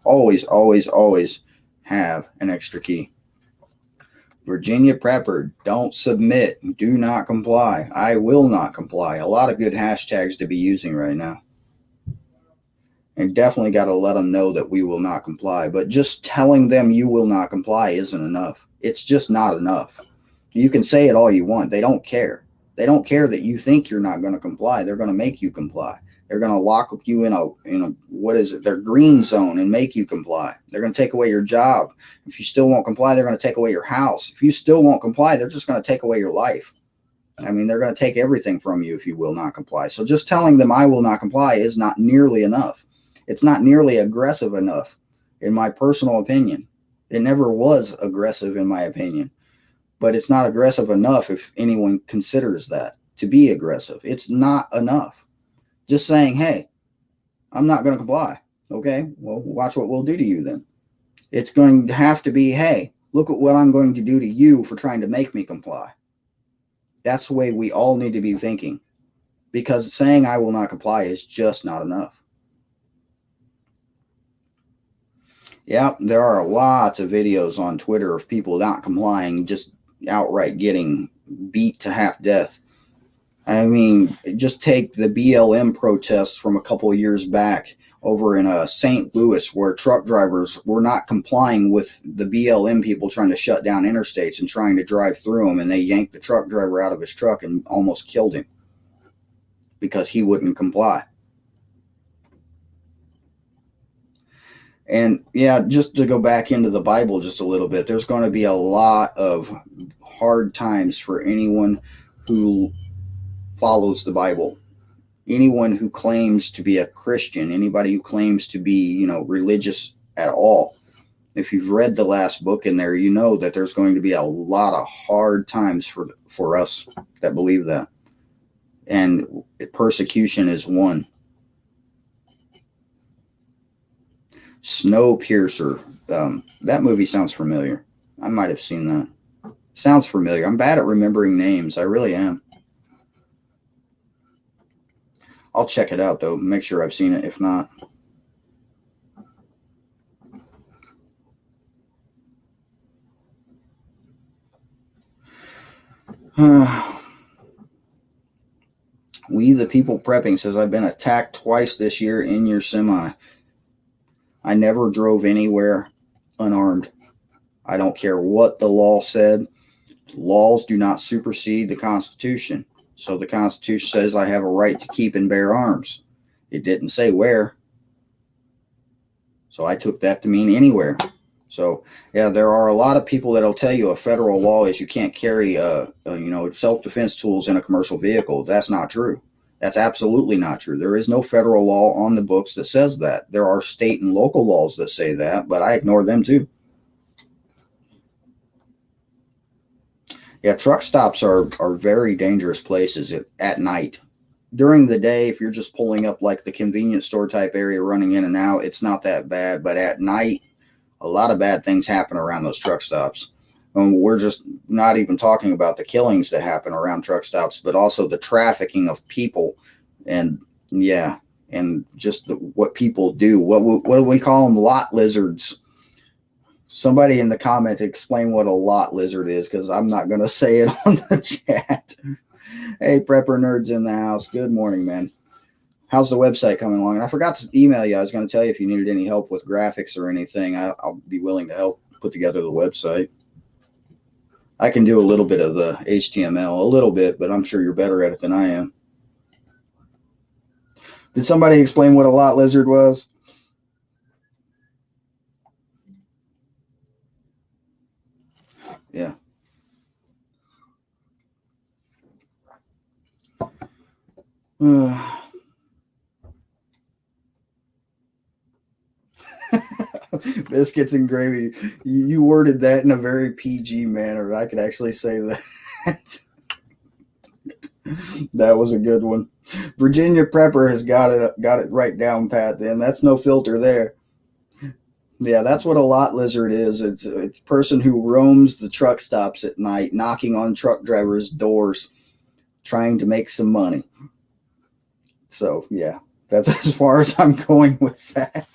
always, always, always have an extra key. Virginia Prepper, don't submit. Do not comply. I will not comply. A lot of good hashtags to be using right now. And definitely got to let them know that we will not comply. But just telling them you will not comply isn't enough. It's just not enough. You can say it all you want. They don't care. They don't care that you think you're not going to comply. They're going to make you comply. They're going to lock you in their green zone and make you comply. They're going to take away your job. If you still won't comply, they're going to take away your house. If you still won't comply, they're just going to take away your life. I mean, they're going to take everything from you if you will not comply. So just telling them I will not comply is not nearly enough. It's not nearly aggressive enough, in my personal opinion. It never was aggressive, in my opinion. But it's not aggressive enough if anyone considers that to be aggressive. It's not enough. Just saying, hey, I'm not going to comply. Okay, well, watch what we'll do to you then. It's going to have to be, hey, look at what I'm going to do to you for trying to make me comply. That's the way we all need to be thinking. Because saying I will not comply is just not enough. Yeah, there are lots of videos on Twitter of people not complying, just outright getting beat to half death. I mean, just take the BLM protests from a couple of years back over in St. Louis, where truck drivers were not complying with the BLM people trying to shut down interstates and trying to drive through them, and they yanked the truck driver out of his truck and almost killed him because he wouldn't comply. And yeah, just to go back into the Bible just a little bit, there's going to be a lot of hard times for anyone who follows the Bible. Anyone who claims to be a Christian, anybody who claims to be, religious at all. If you've read the last book in there, you know that there's going to be a lot of hard times for us that believe that. And persecution is one. Snowpiercer. That movie sounds familiar. I might have seen that. Sounds familiar. I'm bad at remembering names. I really am. I'll check it out, though. Make sure I've seen it, if not. We the People Prepping says, I've been attacked twice this year in your semi. I never drove anywhere unarmed. I don't care what the law said. Laws do not supersede the Constitution. So the Constitution says I have a right to keep and bear arms. It didn't say where. So I took that to mean anywhere. So, yeah, there are a lot of people that'll tell you a federal law is you can't carry, self-defense tools in a commercial vehicle. That's not true. That's absolutely not true. There is no federal law on the books that says that. There are state and local laws that say that, but I ignore them too. Yeah, truck stops are very dangerous places at night. During the day, if you're just pulling up like the convenience store type area running in and out, it's not that bad. But at night, a lot of bad things happen around those truck stops. And we're just not even talking about the killings that happen around truck stops, but also the trafficking of people. And yeah, and just what people do. What do we call them? Lot lizards. Somebody in the comment explain what a lot lizard is, because I'm not going to say it on the chat. Hey, Prepper Nerds in the house. Good morning, man. How's the website coming along? And I forgot to email you. I was going to tell you if you needed any help with graphics or anything. I'll be willing to help put together the website. I can do a little bit of the HTML, a little bit, but I'm sure you're better at it than I am. Did somebody explain what a lot lizard was? Yeah. Biscuits and gravy. You worded that in a very PG manner. I could actually say that. That was a good one. Virginia Prepper has got it right down pat. Then that's no filter there. Yeah, that's what a lot lizard is. It's a person who roams the truck stops at night, knocking on truck drivers' doors, trying to make some money. So yeah, that's as far as I'm going with that.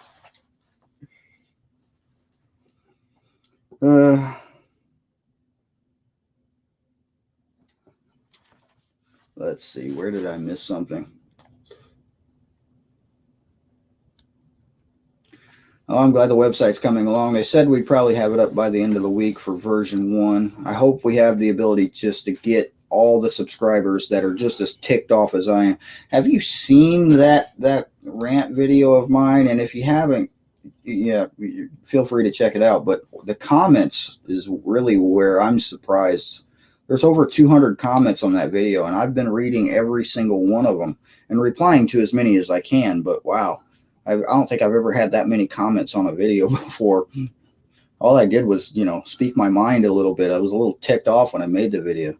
Let's see, where did I miss something? Oh, I'm glad the website's coming along. They said we'd probably have it up by the end of the week for version 1. I hope we have the ability just to get all the subscribers that are just as ticked off as I am. Have you seen that rant video of mine? And if you haven't, yeah, feel free to check it out. But the comments is really where I'm surprised. There's over 200 comments on that video, and I've been reading every single one of them and replying to as many as I can. But wow. I don't think I've ever had that many comments on a video before. All I did was, speak my mind a little bit. I was a little ticked off when I made the video.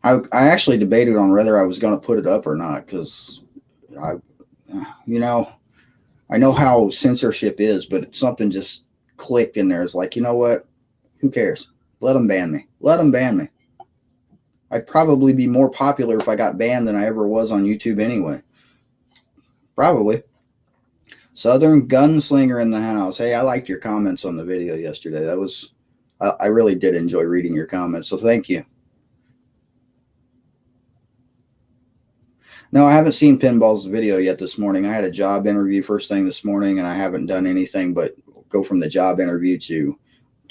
I actually debated on whether I was going to put it up or not because I know how censorship is, but something just clicked in there. It's like, you know what? Who cares? Let them ban me. Let them ban me. I'd probably be more popular if I got banned than I ever was on YouTube anyway. Probably. Southern Gunslinger in the house. Hey, I liked your comments on the video yesterday. I really did enjoy reading your comments, so thank you. No, I haven't seen Pinball's video yet this morning. I had a job interview first thing this morning, and I haven't done anything but go from the job interview to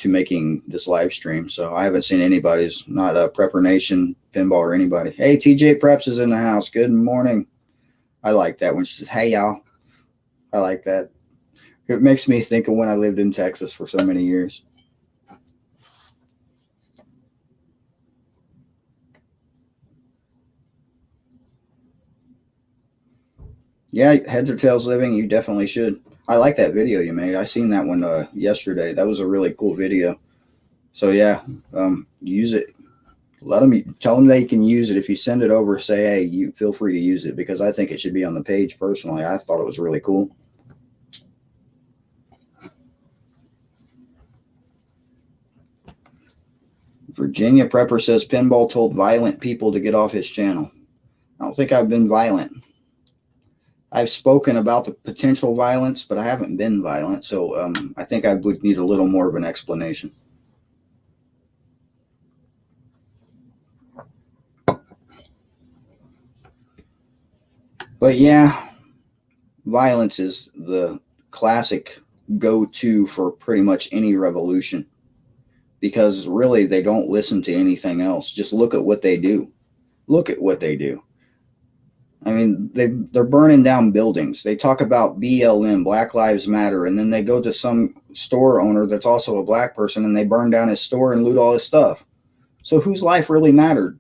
making this live stream. So I haven't seen anybody's, not Prepper Nation, Pinball, or anybody. Hey, TJ Preps is in the house. Good morning. I like that when she says, hey, y'all. I like that. It makes me think of when I lived in Texas for so many years. Yeah, heads or tails living, you definitely should. I like that video you made. I seen that one yesterday. That was a really cool video. So yeah, use it. Tell them they can use it. If you send it over, say, hey, you feel free to use it, because I think it should be on the page personally. I thought it was really cool. Virginia Prepper says Pinball told violent people to get off his channel. I don't think I've been violent. I've spoken about the potential violence, but I haven't been violent. So I think I would need a little more of an explanation. But yeah, violence is the classic go-to for pretty much any revolution, because really they don't listen to anything else. Just look at what they do. Look at what they do. I mean, they're burning down buildings. They talk about BLM, Black Lives Matter, and then they go to some store owner that's also a black person, and they burn down his store and loot all his stuff. So whose life really mattered?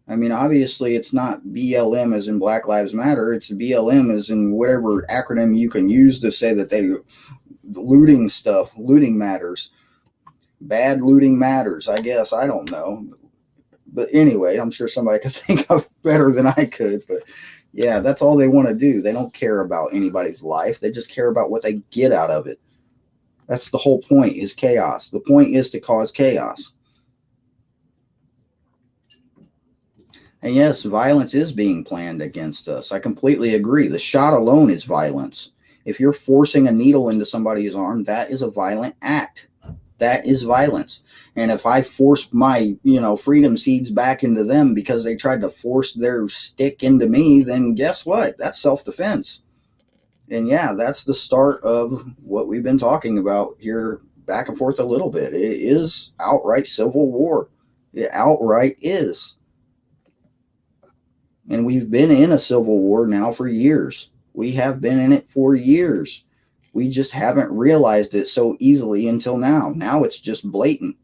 I mean, obviously, it's not BLM as in Black Lives Matter. It's BLM as in whatever acronym you can use to say that looting stuff, looting matters. Bad looting matters, I guess. I don't know. But anyway, I'm sure somebody could think of better than I could. But yeah, that's all they want to do. They don't care about anybody's life. They just care about what they get out of it. That's the whole point, is chaos. The point is to cause chaos. And yes, violence is being planned against us. I completely agree. The shot alone is violence. If you're forcing a needle into somebody's arm, that is a violent act. That is violence. And if I force my, freedom seeds back into them because they tried to force their stick into me, then guess what? That's self-defense. And yeah, that's the start of what we've been talking about here back and forth a little bit. It is outright civil war. It outright is. And we've been in a civil war now for years. We have been in it for years. We just haven't realized it so easily until now. Now it's just blatant.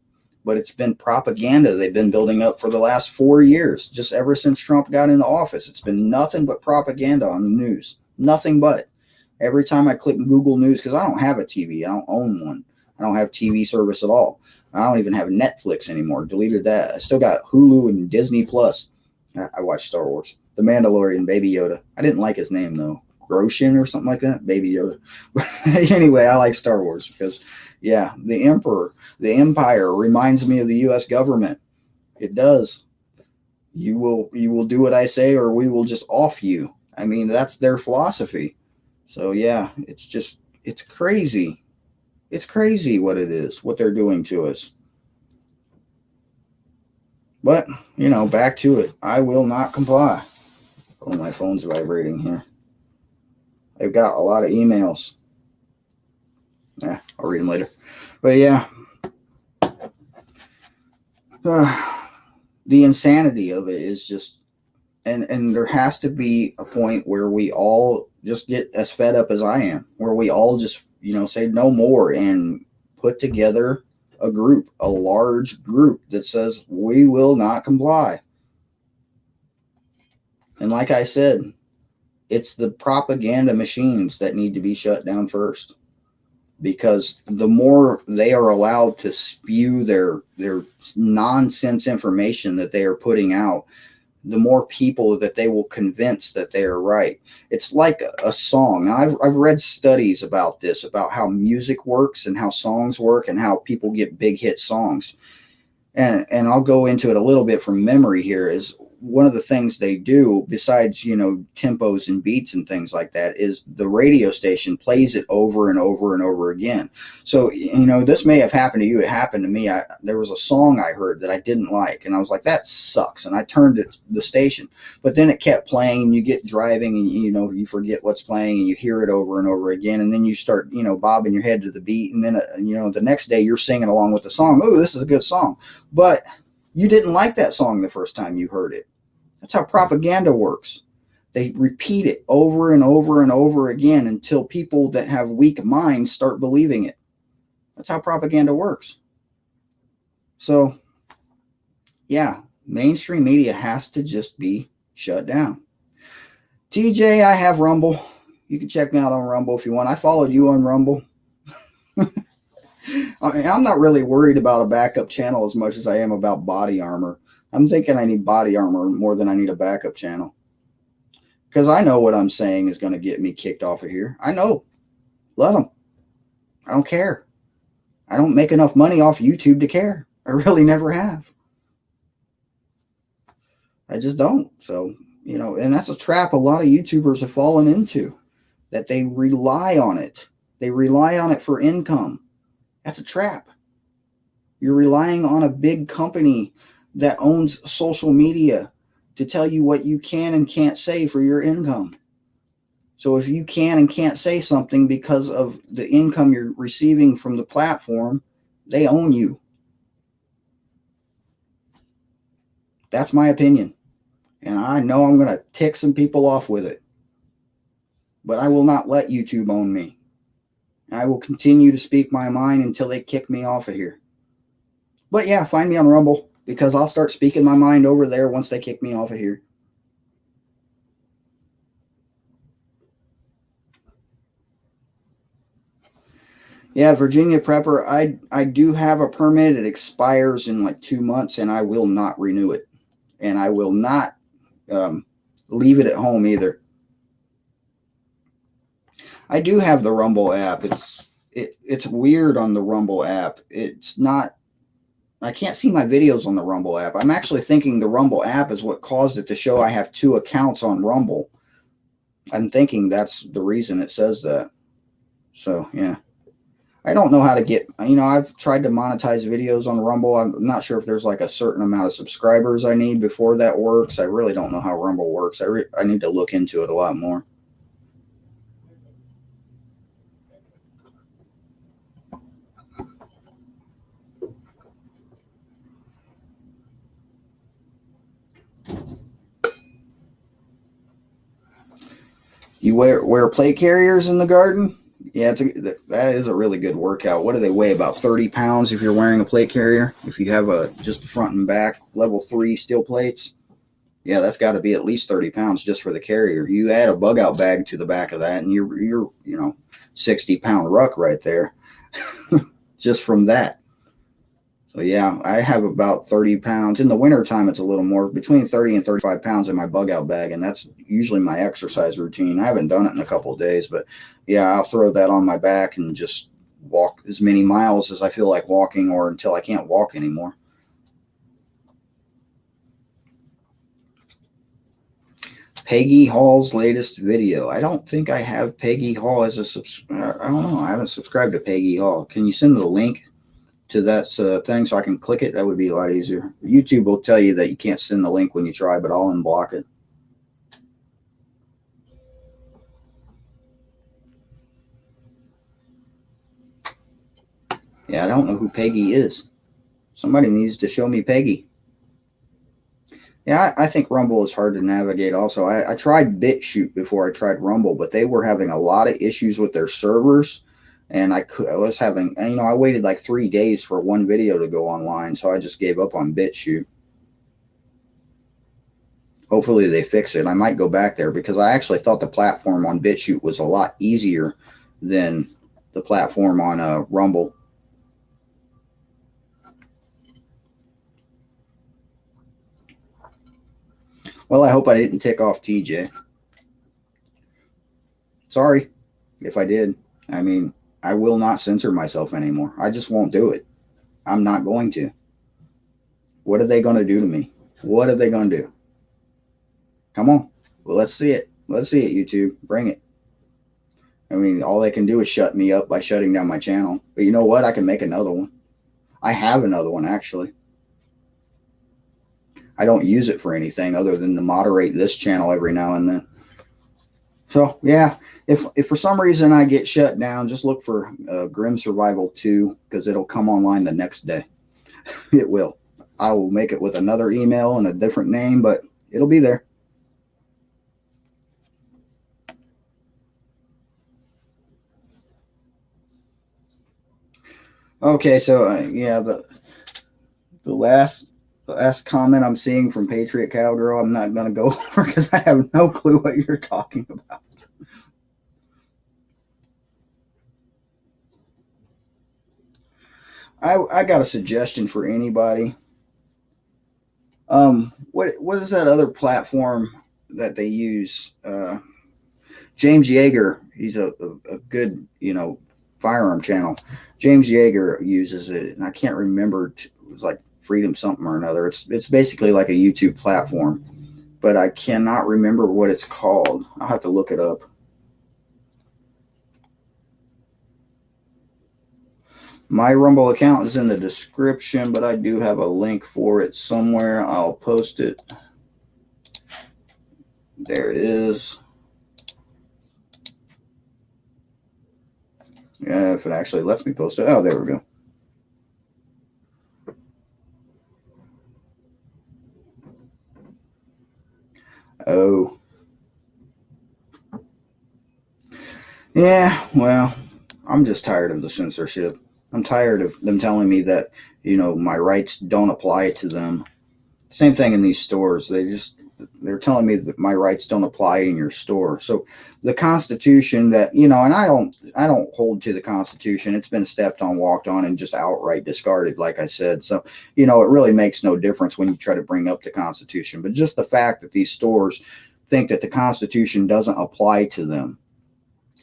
But it's been propaganda they've been building up for the last 4 years. Just ever since Trump got into office, it's been nothing but propaganda on the news. Nothing but. Every time I click Google News, because I don't have a TV, I don't own one. I don't have TV service at all. I don't even have Netflix anymore. Deleted that. I still got Hulu and Disney Plus. I watch Star Wars. The Mandalorian, Baby Yoda. I didn't like his name though. Groshin or something like that. Baby Yoda. Anyway, I like Star Wars because, yeah, the Emperor, the Empire reminds me of the U.S. government. It does. You will do what I say, or we will just off you. I mean, that's their philosophy. So yeah, it's crazy. It's crazy what it is, what they're doing to us. But, back to it. I will not comply. Oh, my phone's vibrating here. I've got a lot of emails. Yeah, I'll read them later. But yeah, the insanity of it is just, and there has to be a point where we all just get as fed up as I am, where we all just, say no more and put together a group, a large group that says we will not comply. And like I said, it's the propaganda machines that need to be shut down first, because the more they are allowed to spew their nonsense information that they are putting out, the more people that they will convince that they are right. It's like a song. I've read studies about this, about how music works and how songs work and how people get big hit songs. And I'll go into it a little bit from memory here. Is one of the things they do, besides, tempos and beats and things like that, is the radio station plays it over and over and over again. So, this may have happened to you. It happened to me. There was a song I heard that I didn't like, and I was like, that sucks. And I turned the station, but then it kept playing, and you get driving and, you forget what's playing, and you hear it over and over again. And then you start, bobbing your head to the beat. And then, the next day you're singing along with the song. Oh, this is a good song. But you didn't like that song the first time you heard it. That's how propaganda works. They repeat it over and over and over again until people that have weak minds start believing it. That's how propaganda works. So, yeah, mainstream media has to just be shut down. TJ, I have Rumble. You can check me out on Rumble if you want. I followed you on Rumble. I'm not really worried about a backup channel as much as I am about body armor. I'm thinking I need body armor more than I need a backup channel, because I know what I'm saying is going to get me kicked off of here. I know. Let them. I don't care. I don't make enough money off YouTube to care. I really never have. I just don't. So, and that's a trap a lot of YouTubers have fallen into, that they rely on it. They rely on it for income. That's a trap. You're relying on a big company that owns social media to tell you what you can and can't say for your income. So if you can and can't say something because of the income you're receiving from the platform, they own you. That's my opinion. And I know I'm going to tick some people off with it. But I will not let YouTube own me. I will continue to speak my mind until they kick me off of here. But yeah, find me on Rumble, because I'll start speaking my mind over there once they kick me off of here. Yeah, Virginia Prepper, I do have a permit. It expires in like 2 months, and I will not renew it. And I will not leave it at home either. I do have the Rumble app. It's weird on the Rumble app. It's not, I can't see my videos on the Rumble app. I'm actually thinking the Rumble app is what caused it to show I have 2 accounts on Rumble. I'm thinking that's the reason it says that. So, yeah. I don't know how to get, I've tried to monetize videos on Rumble. I'm not sure if there's like a certain amount of subscribers I need before that works. I really don't know how Rumble works. I need to look into it a lot more. You wear plate carriers in the garden? Yeah, that is a really good workout. What do they weigh? About 30 pounds if you're wearing a plate carrier. If you have just the front and back level 3 steel plates, yeah, that's got to be at least 30 pounds just for the carrier. You add a bug out bag to the back of that, and you're 60-pound ruck right there, just from that. So yeah, I have about 30 pounds. In the wintertime, it's a little more, between 30 and 35 pounds in my bug out bag, and that's usually my exercise routine. I haven't done it in a couple of days, but yeah, I'll throw that on my back and just walk as many miles as I feel like walking, or until I can't walk anymore. Peggy Hall's latest video. I don't think I have Peggy Hall as a I don't know. I haven't subscribed to Peggy Hall. Can you send the link to that thing so I can click it? That would be a lot easier. YouTube will tell you that you can't send the link when you try, but I'll unblock it. Yeah, I don't know who Peggy is. Somebody needs to show me Peggy. Yeah, I think Rumble is hard to navigate also. I tried BitChute before I tried Rumble, but they were having a lot of issues with their servers. And I was having, I waited like 3 days for one video to go online, so I just gave up on BitChute. Hopefully they fix it. I might go back there because I actually thought the platform on BitChute was a lot easier than the platform on Rumble. Well, I hope I didn't tick off TJ. Sorry if I did. I mean, I will not censor myself anymore. I just won't do it. I'm not going to. What are they going to do to me? What are they going to do? Come on. Well, let's see it. Let's see it, YouTube. Bring it. I mean, all they can do is shut me up by shutting down my channel. But you know what? I can make another one. I have another one, actually. I don't use it for anything other than to moderate this channel every now and then. So, yeah, if for some reason I get shut down, just look for Grim Survival 2, because it'll come online the next day. It will. I will make it with another email and a different name, but it'll be there. Okay, so yeah, the last comment I'm seeing from Patriot Cowgirl, I'm not going to go over because I have no clue what you're talking about. I got a suggestion for anybody. What is that other platform that they use? James Yeager, he's a good, firearm channel. James Yeager uses it, and I can't remember. It was like Freedom something or another. It's basically like a YouTube platform, but I cannot remember what it's called. I'll have to look it up. My Rumble account is in the description, but I do have a link for it somewhere. I'll post it. There it is. Yeah, if it actually lets me post it. Oh, there we go. Oh. Yeah, well, I'm just tired of the censorship. I'm tired of them telling me that, my rights don't apply to them. Same thing in these stores. They're telling me that my rights don't apply in your store. So the Constitution that, and I don't hold to the Constitution. It's been stepped on, walked on, and just outright discarded, like I said. So, it really makes no difference when you try to bring up the Constitution. But just the fact that these stores think that the Constitution doesn't apply to them.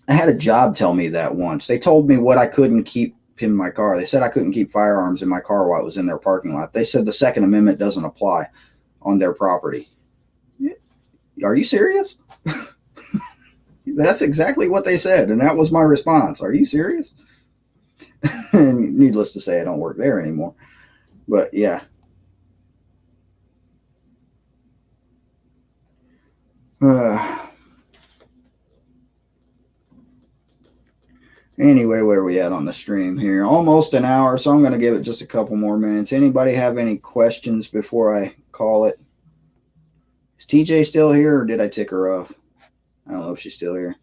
I had a job tell me that once. They told me what I couldn't keep in my car. They said I couldn't keep firearms in my car while it was in their parking lot. They said the Second Amendment doesn't apply on their property. Are you serious? That's exactly what they said, and that was my response. Are you serious? And needless to say, I don't work there anymore. But yeah. Anyway, where are we at on the stream here? Almost an hour, so I'm going to give it just a couple more minutes. Anybody have any questions before I call it? Is TJ still here, or did I tick her off? I don't know if she's still here.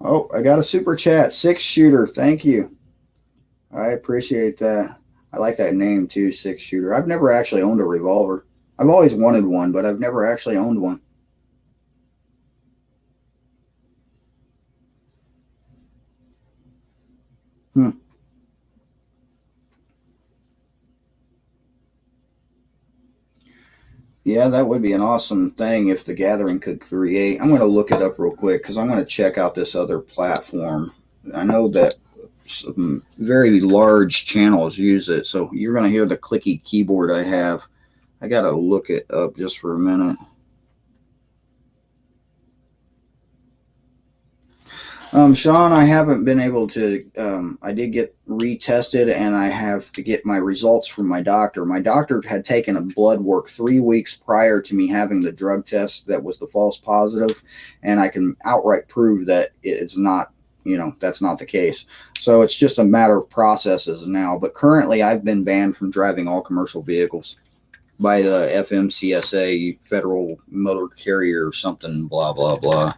Oh, I got a super chat. 6-shooter. Thank you. I appreciate that. I like that name too, 6-shooter. I've never actually owned a revolver. I've always wanted one, but I've never actually owned one. Hmm. Yeah, that would be an awesome thing if the gathering could create. I'm going to look it up real quick because I'm going to check out this other platform. I know that some very large channels use it, so you're going to hear the clicky keyboard I have. I got to look it up just for a minute. Sean, I haven't been able to. I did get retested, and I have to get my results from my doctor. My doctor had taken a blood work 3 weeks prior to me having the drug test that was the false positive, and I can outright prove that it's not. That's not the case. So it's just a matter of processes now. But currently, I've been banned from driving all commercial vehicles by the FMCSA, Federal Motor Carrier, or something. Blah blah blah.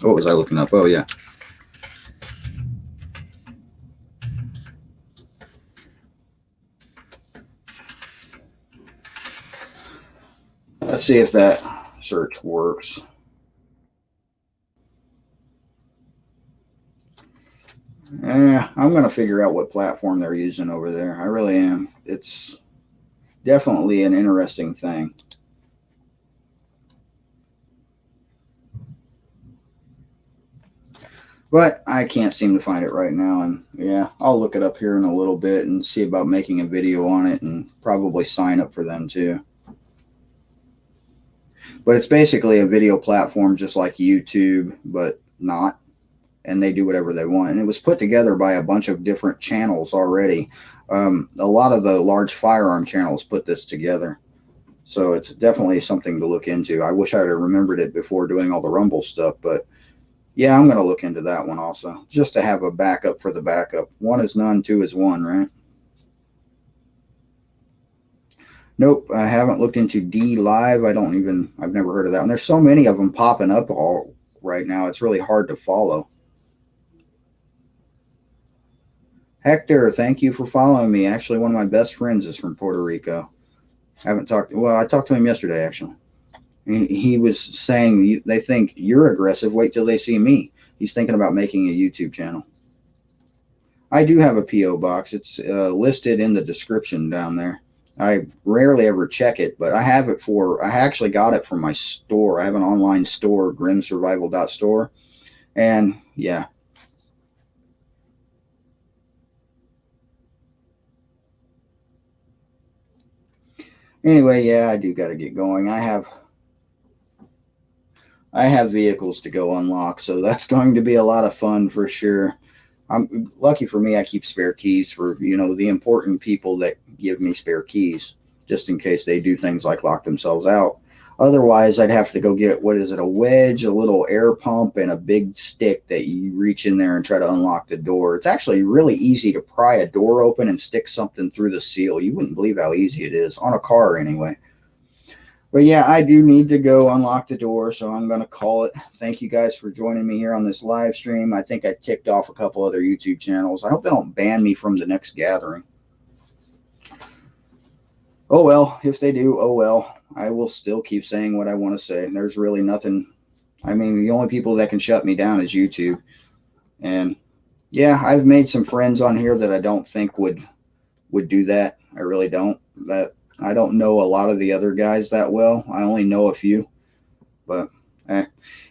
What was I looking up? Oh, yeah. Let's see if that search works. I'm going to figure out what platform they're using over there. I really am. It's definitely an interesting thing. But I can't seem to find it right now. And yeah, I'll look it up here in a little bit and see about making a video on it and probably sign up for them too. But it's basically a video platform just like YouTube, but not. And they do whatever they want. And it was put together by a bunch of different channels already. A lot of the large firearm channels put this together. So it's definitely something to look into. I wish I'd have remembered it before doing all the Rumble stuff, but yeah, I'm going to look into that one also, just to have a backup for the backup. One is none, two is one, right? Nope, I haven't looked into D Live. I've never heard of that one. There's so many of them popping up all right now. It's really hard to follow. Hector, thank you for following me. Actually, one of my best friends is from Puerto Rico. I talked to him yesterday, actually. He was saying they think you're aggressive. Wait till they see me. He's thinking about making a YouTube channel. I do have a P.O. box. It's listed in the description down there. I rarely ever check it, but I actually got it from my store. I have an online store, grimsurvival.store. And yeah. Anyway, yeah, I do got to get going. I have vehicles to go unlock, so that's going to be a lot of fun for sure. I'm lucky for me. I keep spare keys for the important people that give me spare keys, just in case they do things like lock themselves out. Otherwise, I'd have to go get, what is it, a wedge, a little air pump, and a big stick that you reach in there and try to unlock the door. It's actually really easy to pry a door open and stick something through the seal. You wouldn't believe how easy it is, on a car anyway. But yeah, I do need to go unlock the door, so I'm going to call it. Thank you guys for joining me here on this live stream. I think I ticked off a couple other YouTube channels. I hope they don't ban me from the next gathering. Oh well, if they do, oh well. I will still keep saying what I want to say. There's really nothing. I mean, the only people that can shut me down is YouTube. And yeah, I've made some friends on here that I don't think would do that. I really don't. I don't know a lot of the other guys that well. I only know a few. But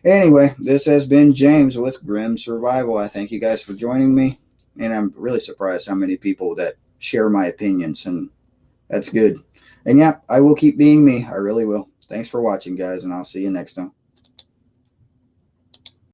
anyway, this has been James with Grim Survival. I thank you guys for joining me. And I'm really surprised how many people that share my opinions. And that's good. And yeah, I will keep being me. I really will. Thanks for watching, guys, and I'll see you next time.